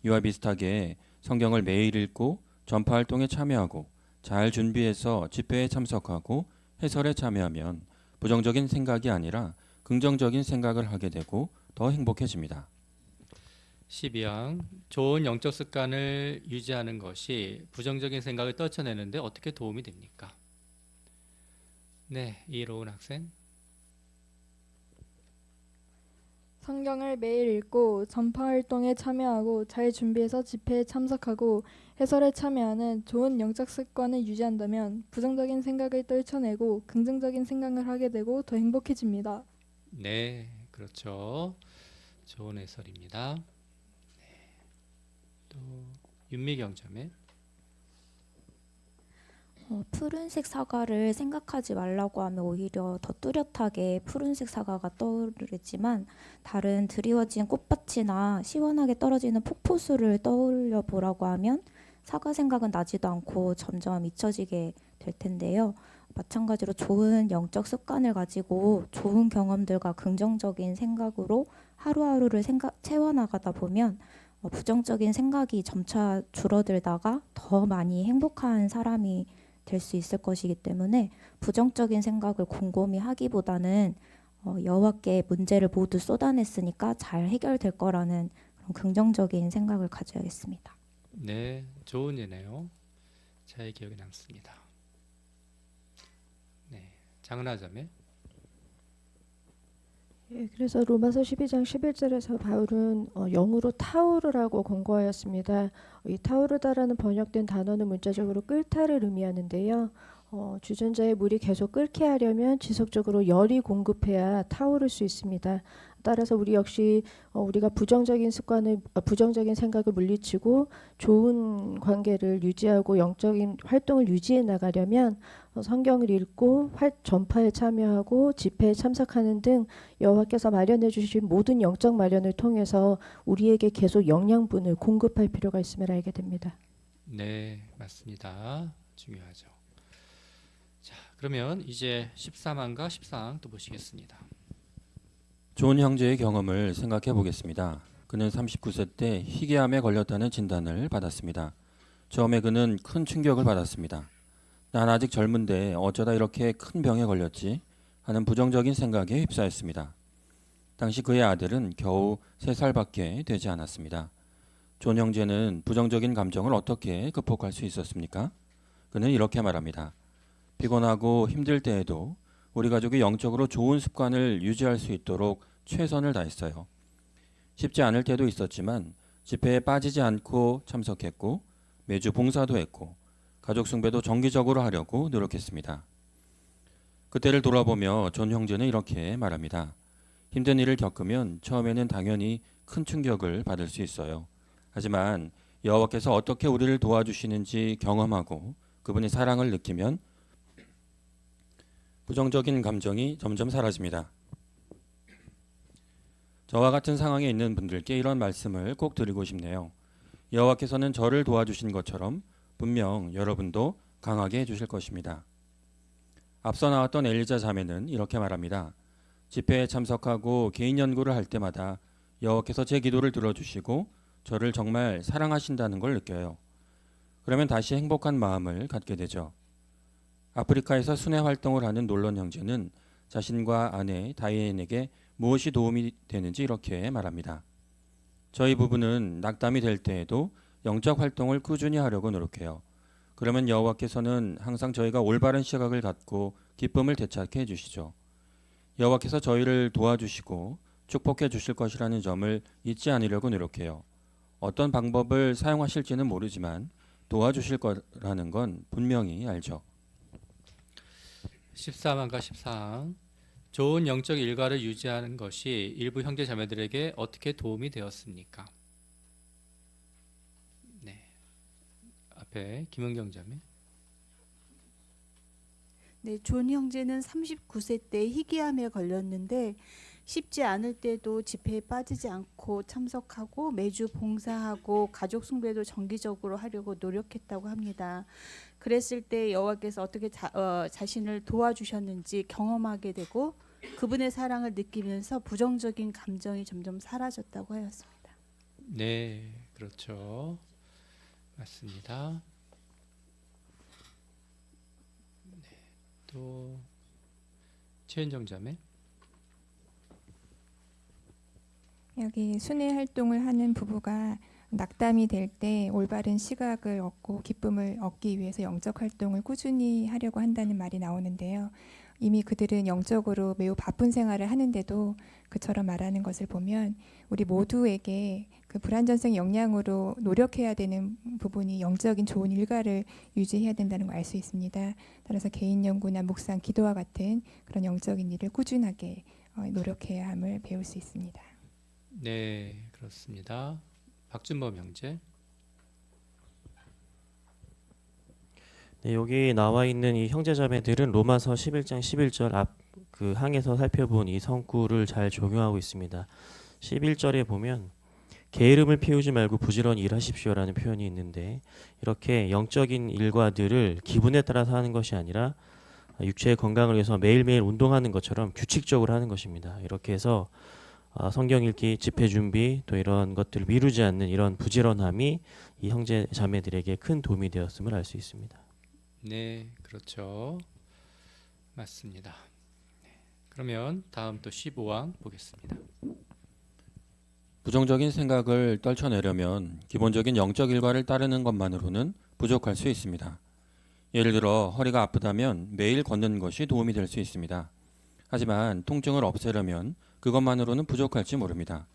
이와 비슷하게 성경을 매일 읽고 전파 활동에 참여하고 잘 준비해서 집회에 참석하고 해설에 참여하면 부정적인 생각이 아니라 긍정적인 생각을 하게 되고 더 행복해집니다. 12항 좋은 영적 습관을 유지하는 것이 부정적인 생각을 떨쳐내는데 어떻게 도움이 됩니까? 네, 이로운 학생. 성경을 매일 읽고 전파 활동에 참여하고 잘 준비해서 집회에 참석하고 해설에 참여하는 좋은 영적 습관을 유지한다면 부정적인 생각을 떨쳐내고 긍정적인 생각을 하게 되고 더 행복해집니다. 네, 그렇죠. 좋은 해설입니다. 네. 또 윤미경 자매. 푸른색 사과를 생각하지 말라고 하면 오히려 더 뚜렷하게 푸른색 사과가 떠오르지만 다른 드리워진 꽃밭이나 시원하게 떨어지는 폭포수를 떠올려 보라고 하면 사과 생각은 나지도 않고 점점 잊혀지게 될 텐데요. 마찬가지로 좋은 영적 습관을 가지고 좋은 경험들과 긍정적인 생각으로 하루하루를 채워나가다 보면 부정적인 생각이 점차 줄어들다가 더 많이 행복한 사람이 될 수 있을 것이기 때문에 부정적인 생각을 곰곰이 하기보다는 여호와께 문제를 모두 쏟아냈으니까 잘 해결될 거라는 그런 긍정적인 생각을 가져야겠습니다. 네, 좋은 예네요. 제 기억에 남습니다. 네, 장은하 자매. 예, 그래서 로마서 12장 11절에서 바울은 영으로 타오르라고 권고하였습니다. 이 타오르다라는 번역된 단어는 문자적으로 끓다를 의미하는데요. 주전자에 물이 계속 끓게 하려면 지속적으로 열이 공급해야 타오를 수 있습니다. 따라서 우리 역시 우리가 부정적인 부정적인 생각을 물리치고 좋은 관계를 유지하고 영적인 활동을 유지해 나가려면 성경을 읽고 전파에 참여하고 집회에 참석하는 등 여호와께서 마련해 주신 모든 영적 마련을 통해서 우리에게 계속 영양분을 공급할 필요가 있음을 알게 됩니다. 네, 맞습니다. 중요하죠. 자, 그러면 이제 13항과 14항 또 보시겠습니다. 존 형제의 경험을 생각해 보겠습니다. 그는 39세 때 희귀암에 걸렸다는 진단을 받았습니다. 처음에 그는 큰 충격을 받았습니다. 난 아직 젊은데 어쩌다 이렇게 큰 병에 걸렸지 하는 부정적인 생각에 휩싸였습니다. 당시 그의 아들은 겨우 3살밖에 되지 않았습니다. 존 형제는 부정적인 감정을 어떻게 극복할 수 있었습니까? 그는 이렇게 말합니다. 피곤하고 힘들 때에도 우리 가족이 영적으로 좋은 습관을 유지할 수 있도록 최선을 다했어요. 쉽지 않을 때도 있었지만 집회에 빠지지 않고 참석했고 매주 봉사도 했고 가족 숭배도 정기적으로 하려고 노력했습니다. 그때를 돌아보며 존 형제는 이렇게 말합니다. 힘든 일을 겪으면 처음에는 당연히 큰 충격을 받을 수 있어요. 하지만 여호와께서 어떻게 우리를 도와주시는지 경험하고 그분의 사랑을 느끼면 부정적인 감정이 점점 사라집니다. 저와 같은 상황에 있는 분들께 이런 말씀을 꼭 드리고 싶네요. 여호와께서는 저를 도와주신 것처럼 분명 여러분도 강하게 해주실 것입니다. 앞서 나왔던 엘리자 자매는 이렇게 말합니다. 집회에 참석하고 개인 연구를 할 때마다 여호와께서 제 기도를 들어주시고 저를 정말 사랑하신다는 걸 느껴요. 그러면 다시 행복한 마음을 갖게 되죠. 아프리카에서 순회 활동을 하는 놀런 형제는 자신과 아내 다이앤에게 무엇이 도움이 되는지 이렇게 말합니다. 저희 부부는 낙담이 될 때에도 영적 활동을 꾸준히 하려고 노력해요. 그러면 여호와께서는 항상 저희가 올바른 시각을 갖고 기쁨을 되찾게 해주시죠. 여호와께서 저희를 도와주시고 축복해 주실 것이라는 점을 잊지 않으려고 노력해요. 어떤 방법을 사용하실지는 모르지만 도와주실 거라는 건 분명히 알죠. 13항과 14항. 좋은 영적 일과를 유지하는 것이 일부 형제 자매들에게 어떻게 도움이 되었습니까? 네. 앞에 김은경 자매. 네, 존 형제는 39세 때 희귀암에 걸렸는데 쉽지 않을 때도 집회에 빠지지 않고 참석하고 매주 봉사하고 가족 숭배도 정기적으로 하려고 노력했다고 합니다. 그랬을 때 여호와께서 어떻게 자신을 도와주셨는지 경험하게 되고 그분의 사랑을 느끼면서 부정적인 감정이 점점 사라졌다고 하였습니다. 네, 그렇죠. 맞습니다. 네, 또 최은정 자매. 여기 순회 활동을 하는 부부가 낙담이 될 때 올바른 시각을 얻고 기쁨을 얻기 위해서 영적 활동을 꾸준히 하려고 한다는 말이 나오는데요. 이미 그들은 영적으로 매우 바쁜 생활을 하는데도 그처럼 말하는 것을 보면 우리 모두에게 그 불완전성 역량으로 노력해야 되는 부분이 영적인 좋은 일과를 유지해야 된다는 걸 알 수 있습니다. 따라서 개인 연구나 묵상, 기도와 같은 그런 영적인 일을 꾸준하게 노력해야 함을 배울 수 있습니다. 네, 그렇습니다. 박준범 형제. 네, 여기 나와 있는 이 형제자매들은 로마서 11장 11절 앞 그 항에서 살펴본 이 성구를 잘 적용하고 있습니다. 11절에 보면 게으름을 피우지 말고 부지런히 일하십시오라는 표현이 있는데 이렇게 영적인 일과들을 기분에 따라서 하는 것이 아니라 육체의 건강을 위해서 매일매일 운동하는 것처럼 규칙적으로 하는 것입니다. 이렇게 해서 성경 읽기, 집회 준비 또 이런 것들을 미루지 않는 이런 부지런함이 이 형제 자매들에게 큰 도움이 되었음을 알 수 있습니다. 네, 그렇죠. 맞습니다. 네, 그러면 다음 또 15항 보겠습니다. 부정적인 생각을 떨쳐내려면 기본적인 영적 일과를 따르는 것만으로는 부족할 수 있습니다. 예를 들어 허리가 아프다면 매일 걷는 것이 도움이 될 수 있습니다. 하지만 통증을 없애려면 그것만으로는 부족할지 모릅니다.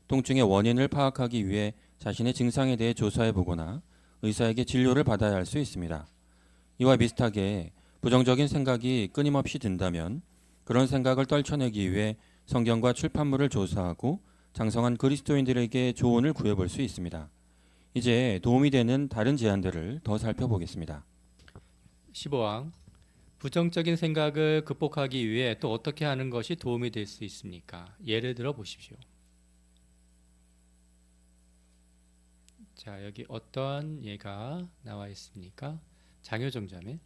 통증의 원인을 파악하기 위해 자신의 증상에 대해 조사해 보거나 의사에게 진료를 받아야 할 수 있습니다. 이와 비슷하게 부정적인 생각이 끊임없이 든다면 그런 생각을 떨쳐내기 위해 성경과 출판물을 조사하고 장성한 그리스도인들에게 조언을 구해볼 수 있습니다. 이제 도움이 되는 다른 제안들을 더 살펴보겠습니다. 15항 부정적인 생각을 극복하기 위해 또 어떻게 하는 것이 도움이 될 수 있습니까? 예를 들어 보십시오. 자, 여기 어떤 예가 나와 있습니까? 장효정 자매.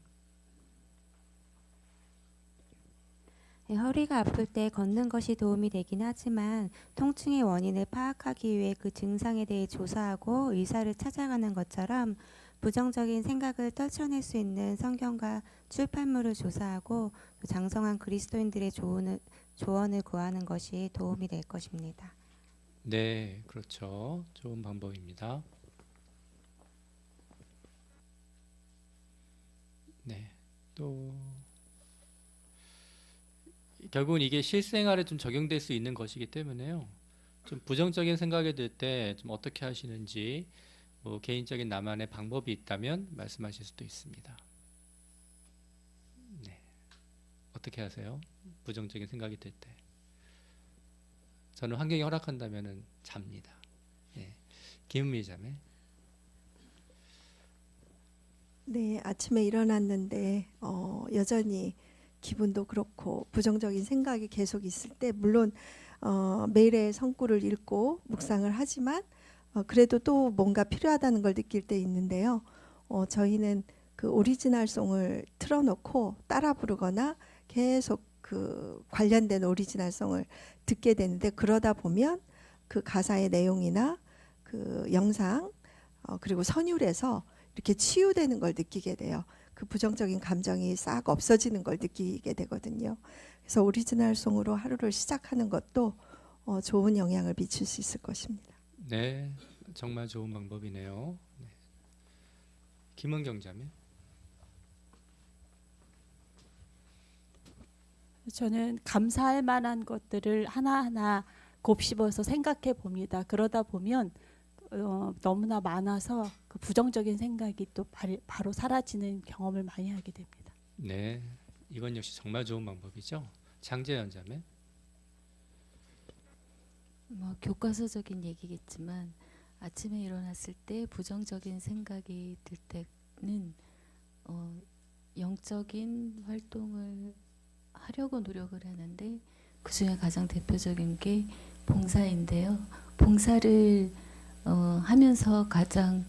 허리가 아플 때 걷는 것이 도움이 되긴 하지만 통증의 원인을 파악하기 위해 그 증상에 대해 조사하고 의사를 찾아가는 것처럼 부정적인 생각을 떨쳐낼 수 있는 성경과 출판물을 조사하고 장성한 그리스도인들의 조언을 구하는 것이 도움이 될 것입니다. 네, 그렇죠. 좋은 방법입니다. 네, 또 결국은 이게 실생활에 좀 적용될 수 있는 것이기 때문에요. 좀 부정적인 생각이 들 때 좀 어떻게 하시는지 뭐 개인적인 나만의 방법이 있다면 말씀하실 수도 있습니다. 네, 어떻게 하세요? 부정적인 생각이 들 때. 저는 환경이 허락한다면은 잡니다. 네, 김은미 자매. 네, 아침에 일어났는데 여전히 기분도 그렇고 부정적인 생각이 계속 있을 때 물론 매일의 성구를 읽고 묵상을 하지만 그래도 또 뭔가 필요하다는 걸 느낄 때 있는데요. 저희는 그 오리지널송을 틀어놓고 따라 부르거나 계속 그 관련된 오리지널송을 듣게 되는데 그러다 보면 그 가사의 내용이나 그 영상 그리고 선율에서 이렇게 치유되는 걸 느끼게 돼요. 그 부정적인 감정이 싹 없어지는 걸 느끼게 되거든요. 그래서 오리지널송으로 하루를 시작하는 것도 좋은 영향을 미칠 수 있을 것입니다. 네, 정말 좋은 방법이네요. 네. 김은경 자매. 저는 감사할 만한 것들을 하나하나 곱씹어서 생각해 봅니다. 그러다 보면 너무나 많아서 그 부정적인 생각이 또 바로 사라지는 경험을 많이 하게 됩니다. 네, 이건 역시 정말 좋은 방법이죠. 장재현 자매. 뭐 교과서적인 얘기겠지만 아침에 일어났을 때 부정적인 생각이 들 때는 영적인 활동을 하려고 노력을 하는데 그중에 가장 대표적인 게 봉사인데요. 봉사를 하면서 가장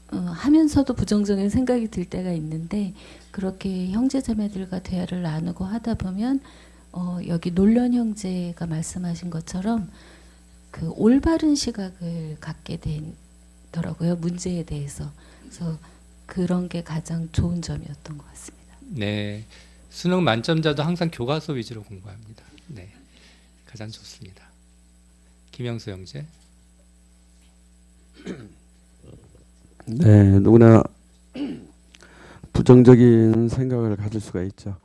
하면서도 부정적인 생각이 들 때가 있는데 그렇게 형제자매들과 대화를 나누고 하다 보면 여기 놀련 형제가 말씀하신 것처럼 그 올바른 시각을 갖게 되더라고요. 문제에 대해서. 그래서 그런 게 가장 좋은 점이었던 것 같습니다. 네, 수능 만점자도 항상 교과서 위주로 공부합니다. 네, 가장 좋습니다. 김영수 형제. 네, 누구나 부정적인 생각을 가질 수가 있죠.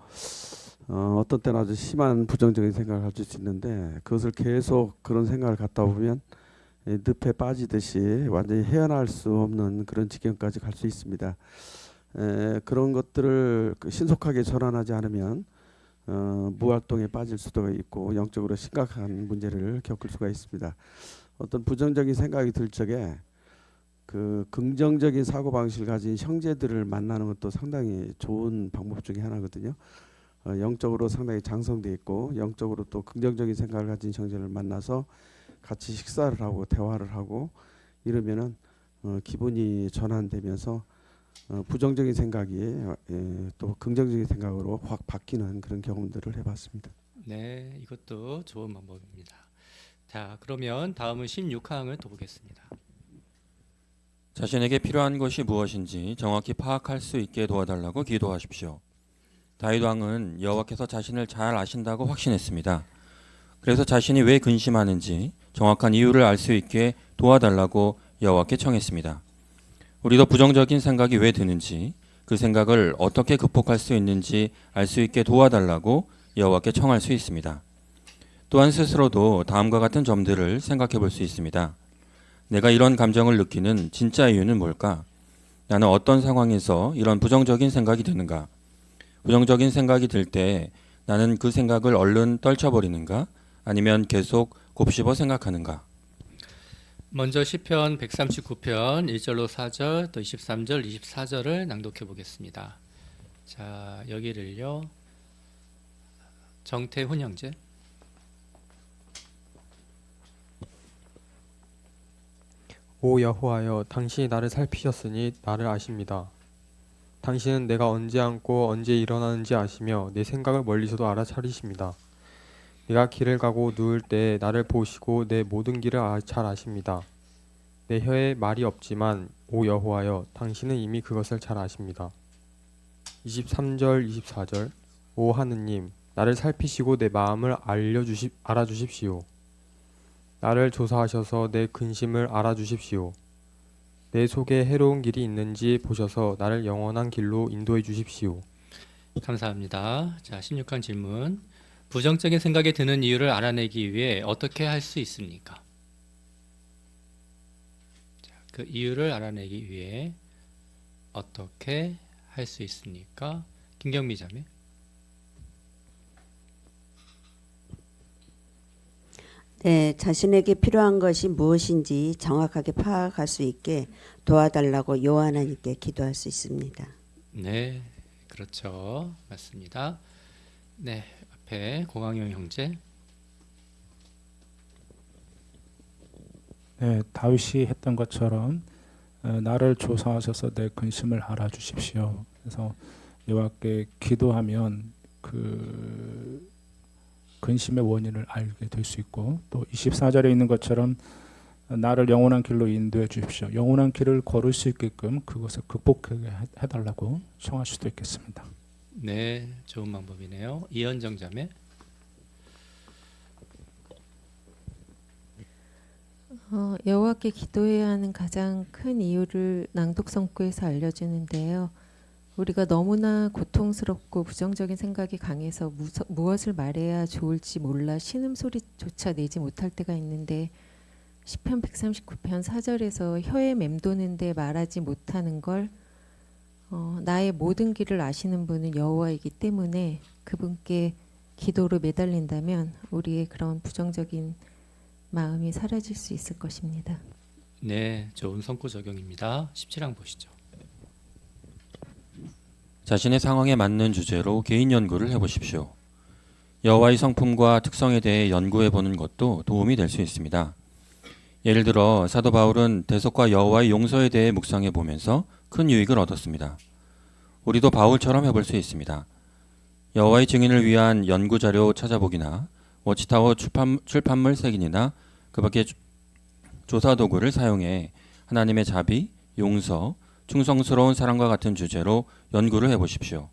어떤 때는 아주 심한 부정적인 생각을 가질 수 있는데 그것을 계속 그런 생각을 갖다 보면 늪에 빠지듯이 완전히 헤어날 수 없는 그런 지경까지 갈 수 있습니다. 그런 것들을 신속하게 전환하지 않으면 무활동에 빠질 수도 있고 영적으로 심각한 문제를 겪을 수가 있습니다. 어떤 부정적인 생각이 들 적에 그 긍정적인 사고 방식을 가진 형제들을 만나는 것도 상당히 좋은 방법 중에 하나거든요. 영적으로 상당히 장성돼 있고 영적으로 또 긍정적인 생각을 가진 형제를 만나서 같이 식사를 하고 대화를 하고 이러면은 기분이 전환되면서 부정적인 생각이 또 긍정적인 생각으로 확 바뀌는 그런 경험들을 해봤습니다. 네, 이것도 좋은 방법입니다. 자, 그러면 다음은 16항을 또 보겠습니다. 자신에게 필요한 것이 무엇인지 정확히 파악할 수 있게 도와달라고 기도하십시오. 다윗 왕은 여호와께서 자신을 잘 아신다고 확신했습니다. 그래서 자신이 왜 근심하는지 정확한 이유를 알 수 있게 도와달라고 여호와께 청했습니다. 우리도 부정적인 생각이 왜 드는지 그 생각을 어떻게 극복할 수 있는지 알 수 있게 도와달라고 여호와께 청할 수 있습니다. 또한 스스로도 다음과 같은 점들을 생각해 볼 수 있습니다. 내가 이런 감정을 느끼는 진짜 이유는 뭘까? 나는 어떤 상황에서 이런 부정적인 생각이 드는가? 부정적인 생각이 들 때 나는 그 생각을 얼른 떨쳐버리는가? 아니면 계속 곱씹어 생각하는가? 먼저 시편 139편 1절로 4절 또 23절 24절을 낭독해 보겠습니다. 자, 여기를요. 정태훈 형제. 오 여호와여, 당신이 나를 살피셨으니 나를 아십니다. 당신은 내가 언제 앉고 언제 일어나는지 아시며 내 생각을 멀리서도 알아차리십니다. 내가 길을 가고 누울 때 나를 보시고 내 모든 길을 잘 아십니다. 내 혀에 말이 없지만 오 여호와여, 당신은 이미 그것을 잘 아십니다. 23절 24절 오 하느님, 나를 살피시고 내 마음을 알아주십시오. 나를 조사하셔서 내 근심을 알아주십시오. 내 속에 해로운 길이 있는지 보셔서 나를 영원한 길로 인도해 주십시오. 감사합니다. 자, 16강 질문. 부정적인 생각이 드는 이유를 알아내기 위해 어떻게 할 수 있습니까? 자, 그 이유를 알아내기 위해 어떻게 할 수 있습니까? 김경미 자매. 네, 자신에게 필요한 것이 무엇인지 정확하게 파악할 수 있게 도와달라고 여호와 하나님께 기도할 수 있습니다. 네, 그렇죠. 맞습니다. 네, 앞에 고강용 형제. 네, 다윗이 했던 것처럼 나를 조사하셔서 내 근심을 알아주십시오. 그래서 여호와께 기도하면 그 근심의 원인을 알게 될 수 있고, 또 24절에 있는 것처럼 나를 영원한 길로 인도해 주십시오. 영원한 길을 걸을 수 있게끔 그것을 극복하게 해달라고 청할 수도 있겠습니다. 네, 좋은 방법이네요. 이현정 자매. 여호와께 기도해야 하는 가장 큰 이유를 낭독 성구에서 알려주는데요. 우리가 너무나 고통스럽고 부정적인 생각이 강해서 무엇을 말해야 좋을지 몰라 신음소리조차 내지 못할 때가 있는데, 시편 139편 4절에서 혀에 맴도는데 말하지 못하는 걸 나의 모든 길을 아시는 분은 여호와이기 때문에 그분께 기도로 매달린다면 우리의 그런 부정적인 마음이 사라질 수 있을 것입니다. 네, 좋은 성구 적용입니다. 17항 보시죠. 자신의 상황에 맞는 주제로 개인 연구를 해보십시오. 여호와의 성품과 특성에 대해 연구해 보는 것도 도움이 될 수 있습니다. 예를 들어 사도 바울은 대속과 여호와의 용서에 대해 묵상해 보면서 큰 유익을 얻었습니다. 우리도 바울처럼 해볼 수 있습니다. 여호와의 증인을 위한 연구 자료 찾아보기나 워치타워 출판물 색인이나 그 밖의 조사 도구를 사용해 하나님의 자비, 용서, 충성스러운 사랑과 같은 주제로 연구를 해보십시오.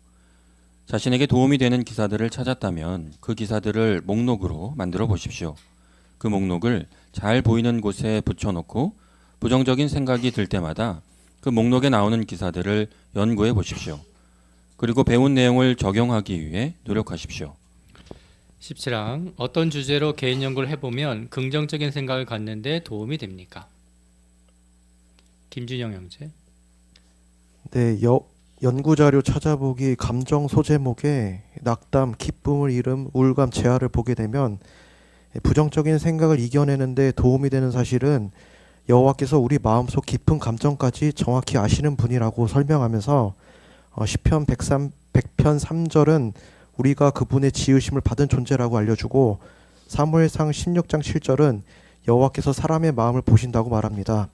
자신에게 도움이 되는 기사들을 찾았다면 그 기사들을 목록으로 만들어 보십시오. 그 목록을 잘 보이는 곳에 붙여놓고 부정적인 생각이 들 때마다 그 목록에 나오는 기사들을 연구해 보십시오. 그리고 배운 내용을 적용하기 위해 노력하십시오. 17항. 어떤 주제로 개인 연구를 해보면 긍정적인 생각을 갖는 데 도움이 됩니까? 김준영 형제. 네, 연구자료 찾아보기 감정 소제목에 낙담, 기쁨을 잃음, 우울감, 재활을 보게 되면 부정적인 생각을 이겨내는데 도움이 되는 사실은 여호와께서 우리 마음속 깊은 감정까지 정확히 아시는 분이라고 설명하면서 시편 100편 3절은 우리가 그분의 지으심을 받은 존재라고 알려주고, 사무엘상 16장 7절은 여호와께서 사람의 마음을 보신다고 말합니다.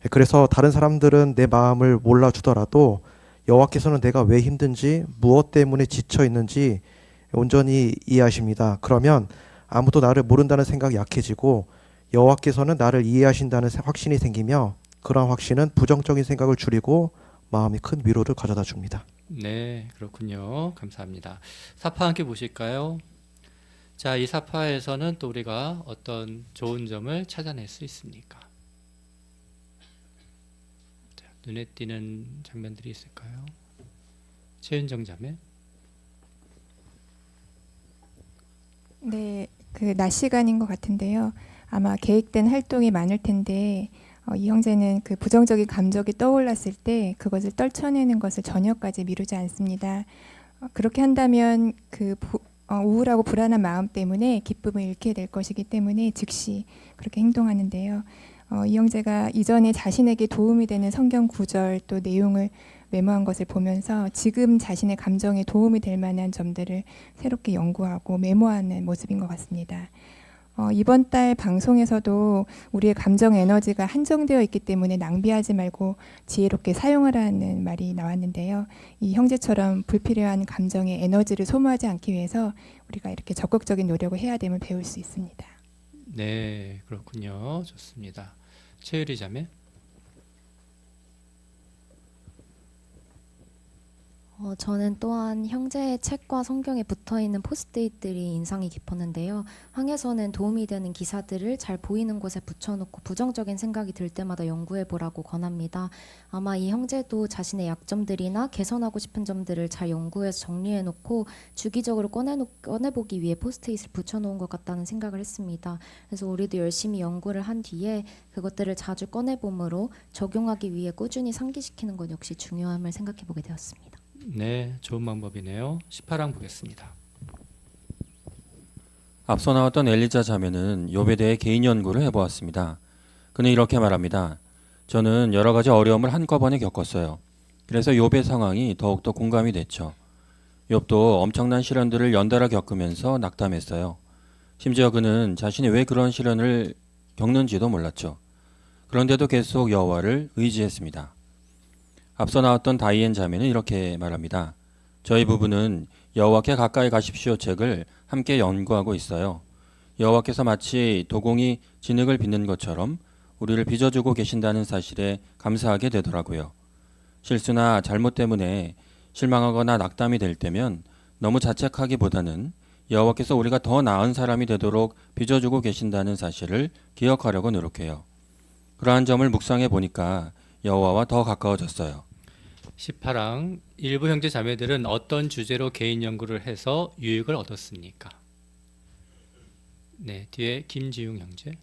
그래서 다른 사람들은 내 마음을 몰라주더라도 여호와께서는 내가 왜 힘든지, 무엇 때문에 지쳐 있는지 온전히 이해하십니다. 그러면 아무도 나를 모른다는 생각이 약해지고 여호와께서는 나를 이해하신다는 확신이 생기며, 그러한 확신은 부정적인 생각을 줄이고 마음이 큰 위로를 가져다 줍니다. 네, 그렇군요. 감사합니다. 사파 함께 보실까요? 자, 이 사파에서는 또 우리가 어떤 좋은 점을 찾아낼 수 있습니까? 자, 눈에 띄는 장면들이 있을까요? 최윤정 자매. 네, 그 낮 시간인 것 같은데요. 아마 계획된 활동이 많을 텐데 이 형제는 그 부정적인 감정이 떠올랐을 때 그것을 떨쳐내는 것을 저녁까지 미루지 않습니다. 그렇게 한다면 그 우울하고 불안한 마음 때문에 기쁨을 잃게 될 것이기 때문에 즉시 그렇게 행동하는데요. 이 형제가 이전에 자신에게 도움이 되는 성경 구절 또 내용을 메모한 것을 보면서 지금 자신의 감정에 도움이 될 만한 점들을 새롭게 연구하고 메모하는 모습인 것 같습니다. 이번 달 방송에서도 우리의 감정 에너지가 한정되어 있기 때문에 낭비하지 말고 지혜롭게 사용하라는 말이 나왔는데요. 이 형제처럼 불필요한 감정의 에너지를 소모하지 않기 위해서 우리가 이렇게 적극적인 노력을 해야 됨을 배울 수 있습니다. 네, 그렇군요. 좋습니다. 최유리 자매. 저는 또한 형제의 책과 성경에 붙어있는 포스트잇들이 인상이 깊었는데요. 항에서는 도움이 되는 기사들을 잘 보이는 곳에 붙여놓고 부정적인 생각이 들 때마다 연구해보라고 권합니다. 아마 이 형제도 자신의 약점들이나 개선하고 싶은 점들을 잘 연구해서 정리해놓고 주기적으로 꺼내보기 위해 포스트잇을 붙여놓은 것 같다는 생각을 했습니다. 그래서 우리도 열심히 연구를 한 뒤에 그것들을 자주 꺼내봄으로 적용하기 위해 꾸준히 상기시키는 것 역시 중요함을 생각해보게 되었습니다. 네, 좋은 방법이네요. 18항 보겠습니다. 앞서 나왔던 엘리자 자매는 욥에 대해 개인 연구를 해보았습니다. 그는 이렇게 말합니다. 저는 여러 가지 어려움을 한꺼번에 겪었어요. 그래서 욥의 상황이 더욱더 공감이 됐죠. 욥도 엄청난 시련들을 연달아 겪으면서 낙담했어요. 심지어 그는 자신이 왜 그런 시련을 겪는지도 몰랐죠. 그런데도 계속 여호와를 의지했습니다. 앞서 나왔던 다이앤 자매는 이렇게 말합니다. 저희 부부는 여호와께 가까이 가십시오 책을 함께 연구하고 있어요. 여호와께서 마치 도공이 진흙을 빚는 것처럼 우리를 빚어주고 계신다는 사실에 감사하게 되더라고요. 실수나 잘못 때문에 실망하거나 낙담이 될 때면 너무 자책하기보다는 여호와께서 우리가 더 나은 사람이 되도록 빚어주고 계신다는 사실을 기억하려고 노력해요. 그러한 점을 묵상해 보니까 여호와와 더 가까워졌어요. 18항 일부 형제 자매들은 어떤 주제로 개인 연구를 해서 유익을 얻었습니까? 네, 뒤에 김지웅 형제.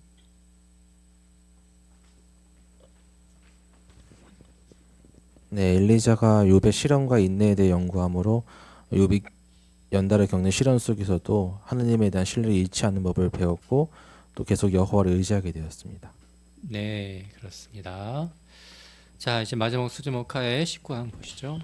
네, 엘리자가 욥의 시련과 인내에 대해 연구함으로 욥이 연달아 겪는 시련 속에서도 하느님에 대한 신뢰를 잃지 않는 법을 배웠고 또 계속 여호와를 의지하게 되었습니다. 네, 그렇습니다. 자, 이제 마지막 수제목하의 19항 보시죠.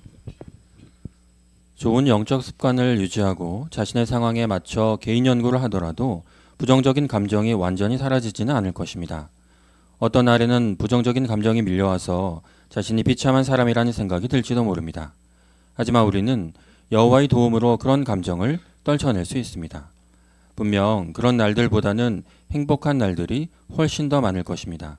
좋은 영적 습관을 유지하고 자신의 상황에 맞춰 개인 연구를 하더라도 부정적인 감정이 완전히 사라지지는 않을 것입니다. 어떤 날에는 부정적인 감정이 밀려와서 자신이 비참한 사람이라는 생각이 들지도 모릅니다. 하지만 우리는 여호와의 도움으로 그런 감정을 떨쳐낼 수 있습니다. 분명 그런 날들보다는 행복한 날들이 훨씬 더 많을 것입니다.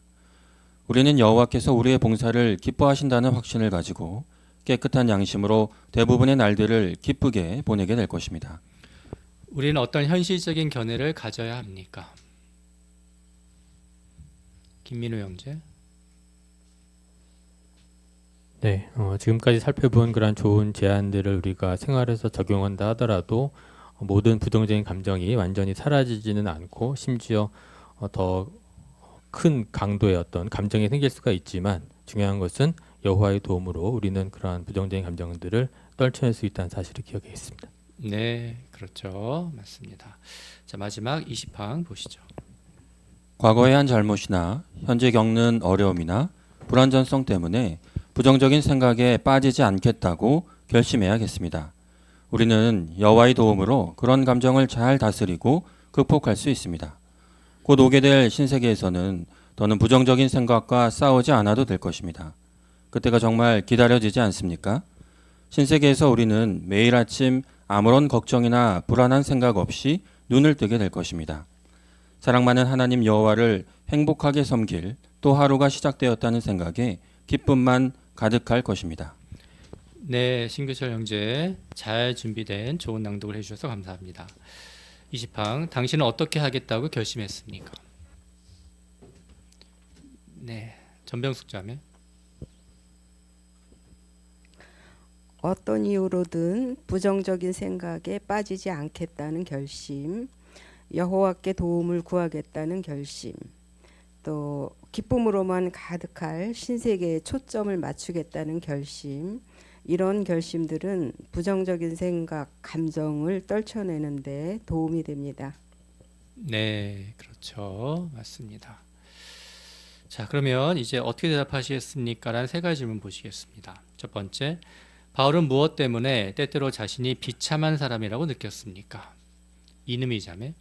우리는 여호와께서 우리의 봉사를 기뻐하신다는 확신을 가지고 깨끗한 양심으로 대부분의 날들을 기쁘게 보내게 될 것입니다. 우리는 어떤 현실적인 견해를 가져야 합니까? 김민우 형제. 네, 지금까지 살펴본 그런 좋은 제안들을 우리가 생활에서 적용한다 하더라도 모든 부정적인 감정이 완전히 사라지지는 않고 심지어 더 큰 강도의 어떤 감정이 생길 수가 있지만 중요한 것은 여호와의 도움으로 우리는 그러한 부정적인 감정들을 떨쳐낼 수 있다는 사실을 기억하겠습니다. 네, 그렇죠. 맞습니다. 자, 마지막 20항 보시죠. 과거의 한 잘못이나 현재 겪는 어려움이나 불완전성 때문에 부정적인 생각에 빠지지 않겠다고 결심해야겠습니다. 우리는 여호와의 도움으로 그런 감정을 잘 다스리고 극복할 수 있습니다. 곧 오게 될 신세계에서는 더는 부정적인 생각과 싸우지 않아도 될 것입니다. 그때가 정말 기다려지지 않습니까? 신세계에서 우리는 매일 아침 아무런 걱정이나 불안한 생각 없이 눈을 뜨게 될 것입니다. 사랑 많은 하나님 여호와를 행복하게 섬길 또 하루가 시작되었다는 생각에 기쁨만 가득할 것입니다. 네, 신규철 형제 잘 준비된 좋은 낭독을 해주셔서 감사합니다. 20항, 당신은 어떻게 하겠다고 결심했습니까? 네, 전병숙 자매. 어떤 이유로든 부정적인 생각에 빠지지 않겠다는 결심, 여호와께 도움을 구하겠다는 결심, 또 기쁨으로만 가득할 신세계에 초점을 맞추겠다는 결심, 이런 결심들은 부정적인 생각, 감정을 떨쳐내는 데 도움이 됩니다. 네, 그렇죠. 맞습니다. 자, 그러면 이제 어떻게 대답하시겠습니까? 라는 세 가지 질문 보시겠습니다. 첫 번째, 바울은 무엇 때문에 때때로 자신이 비참한 사람이라고 느꼈습니까? 이금희 자매.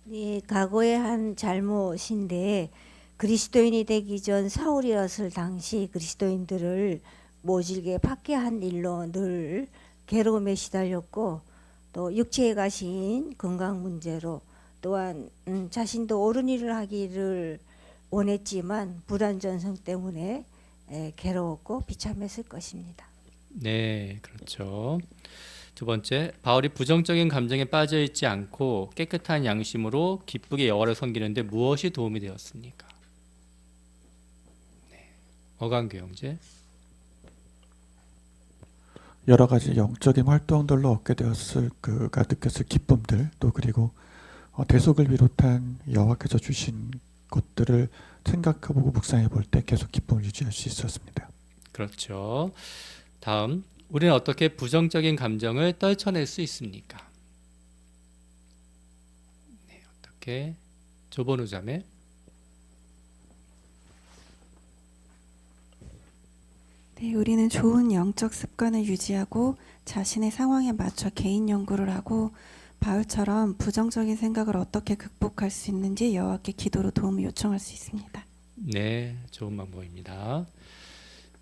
네, 과거의 한 잘못인데 그리스도인이 되기 전 사울이었을 당시 그리스도인들을 모질게 박해한 일로 늘 괴로움에 시달렸고 또 육체에 가신 건강 문제로 또한 자신도 옳은 일을 하기를 원했지만 불안전성 때문에 괴로웠고 비참했을 것입니다. 네, 그렇죠. 두 번째, 바울이 부정적인 감정에 빠져 있지 않고 깨끗한 양심으로 기쁘게 여호와를 섬기는데 무엇이 도움이 되었습니까? 네, 어강규 형제. 여러 가지 영적인 활동들로 얻게 되었을 그가 느꼈을 기쁨들, 또 그리고 대속을 비롯한 여호와께서 주신 것들을 생각해보고 묵상해 볼 때 계속 기쁨을 유지할 수 있었습니다. 그렇죠. 다음, 우리는 어떻게 부정적인 감정을 떨쳐낼 수 있습니까? 네, 어떻게? 조본우 자매. 네, 우리는 좋은 영적 습관을 유지하고 자신의 상황에 맞춰 개인 연구를 하고 바울처럼 부정적인 생각을 어떻게 극복할 수 있는지 여호와께 기도로 도움을 요청할 수 있습니다. 네, 좋은 방법입니다.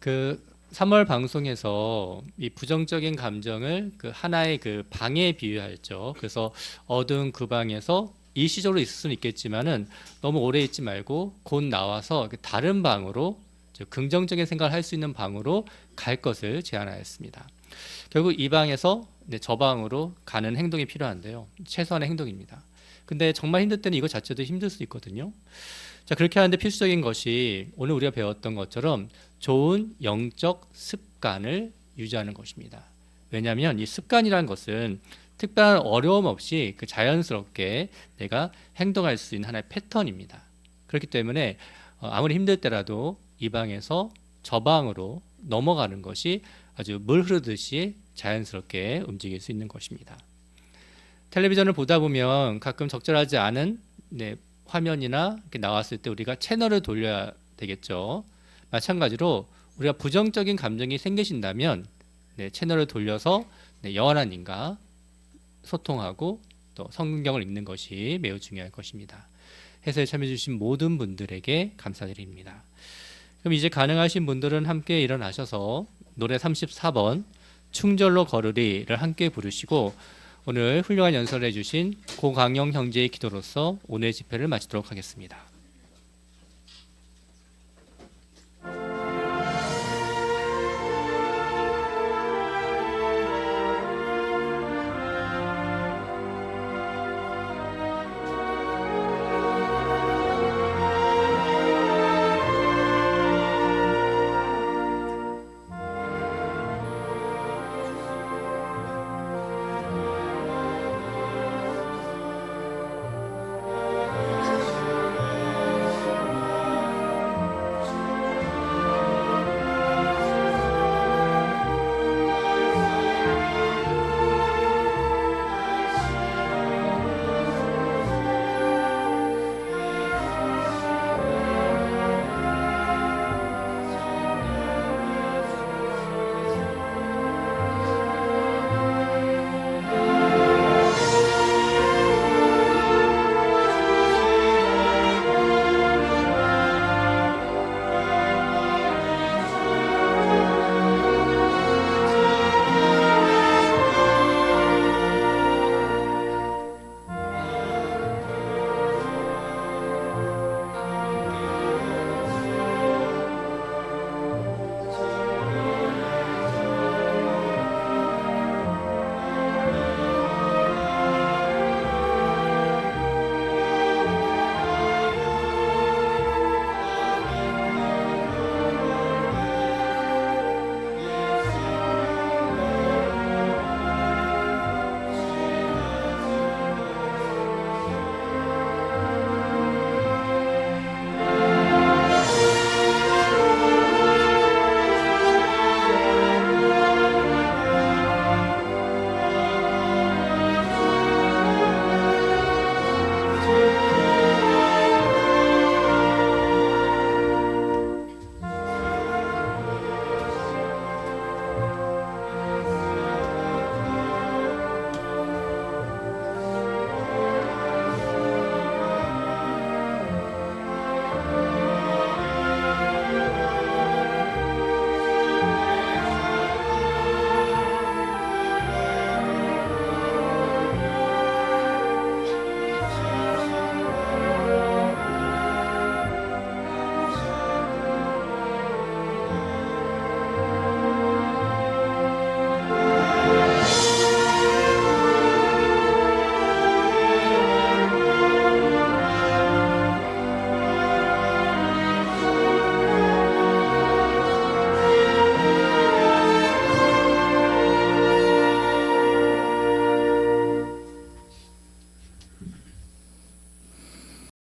그 3월 방송에서 이 부정적인 감정을 그 하나의 그 방에 비유했죠. 그래서 어두운 그 방에서 일시적으로 있을 수는 있겠지만은 너무 오래 있지 말고 곧 나와서 다른 방으로, 긍정적인 생각을 할 수 있는 방으로 갈 것을 제안하였습니다. 결국 이 방에서 저 방으로 가는 행동이 필요한데요. 최소한의 행동입니다. 근데 정말 힘들 때는 이거 자체도 힘들 수 있거든요. 자, 그렇게 하는데 필수적인 것이 오늘 우리가 배웠던 것처럼 좋은 영적 습관을 유지하는 것입니다. 왜냐하면 이 습관이라는 것은 특별한 어려움 없이 그 자연스럽게 내가 행동할 수 있는 하나의 패턴입니다. 그렇기 때문에 아무리 힘들 때라도 이 방에서 저 방으로 넘어가는 것이 아주 물 흐르듯이 자연스럽게 움직일 수 있는 것입니다. 텔레비전을 보다 보면 가끔 적절하지 않은 화면이나 이렇게 나왔을 때 우리가 채널을 돌려야 되겠죠. 마찬가지로 우리가 부정적인 감정이 생기신다면 채널을 돌려서 영원 하나님과 소통하고 또 성경을 읽는 것이 매우 중요할 것입니다. 해설에 참여해 주신 모든 분들에게 감사드립니다. 그럼 이제 가능하신 분들은 함께 일어나셔서 노래 34번 충절로 걸으리를 함께 부르시고 오늘 훌륭한 연설을 해주신 고강영 형제의 기도로서 오늘 집회를 마치도록 하겠습니다.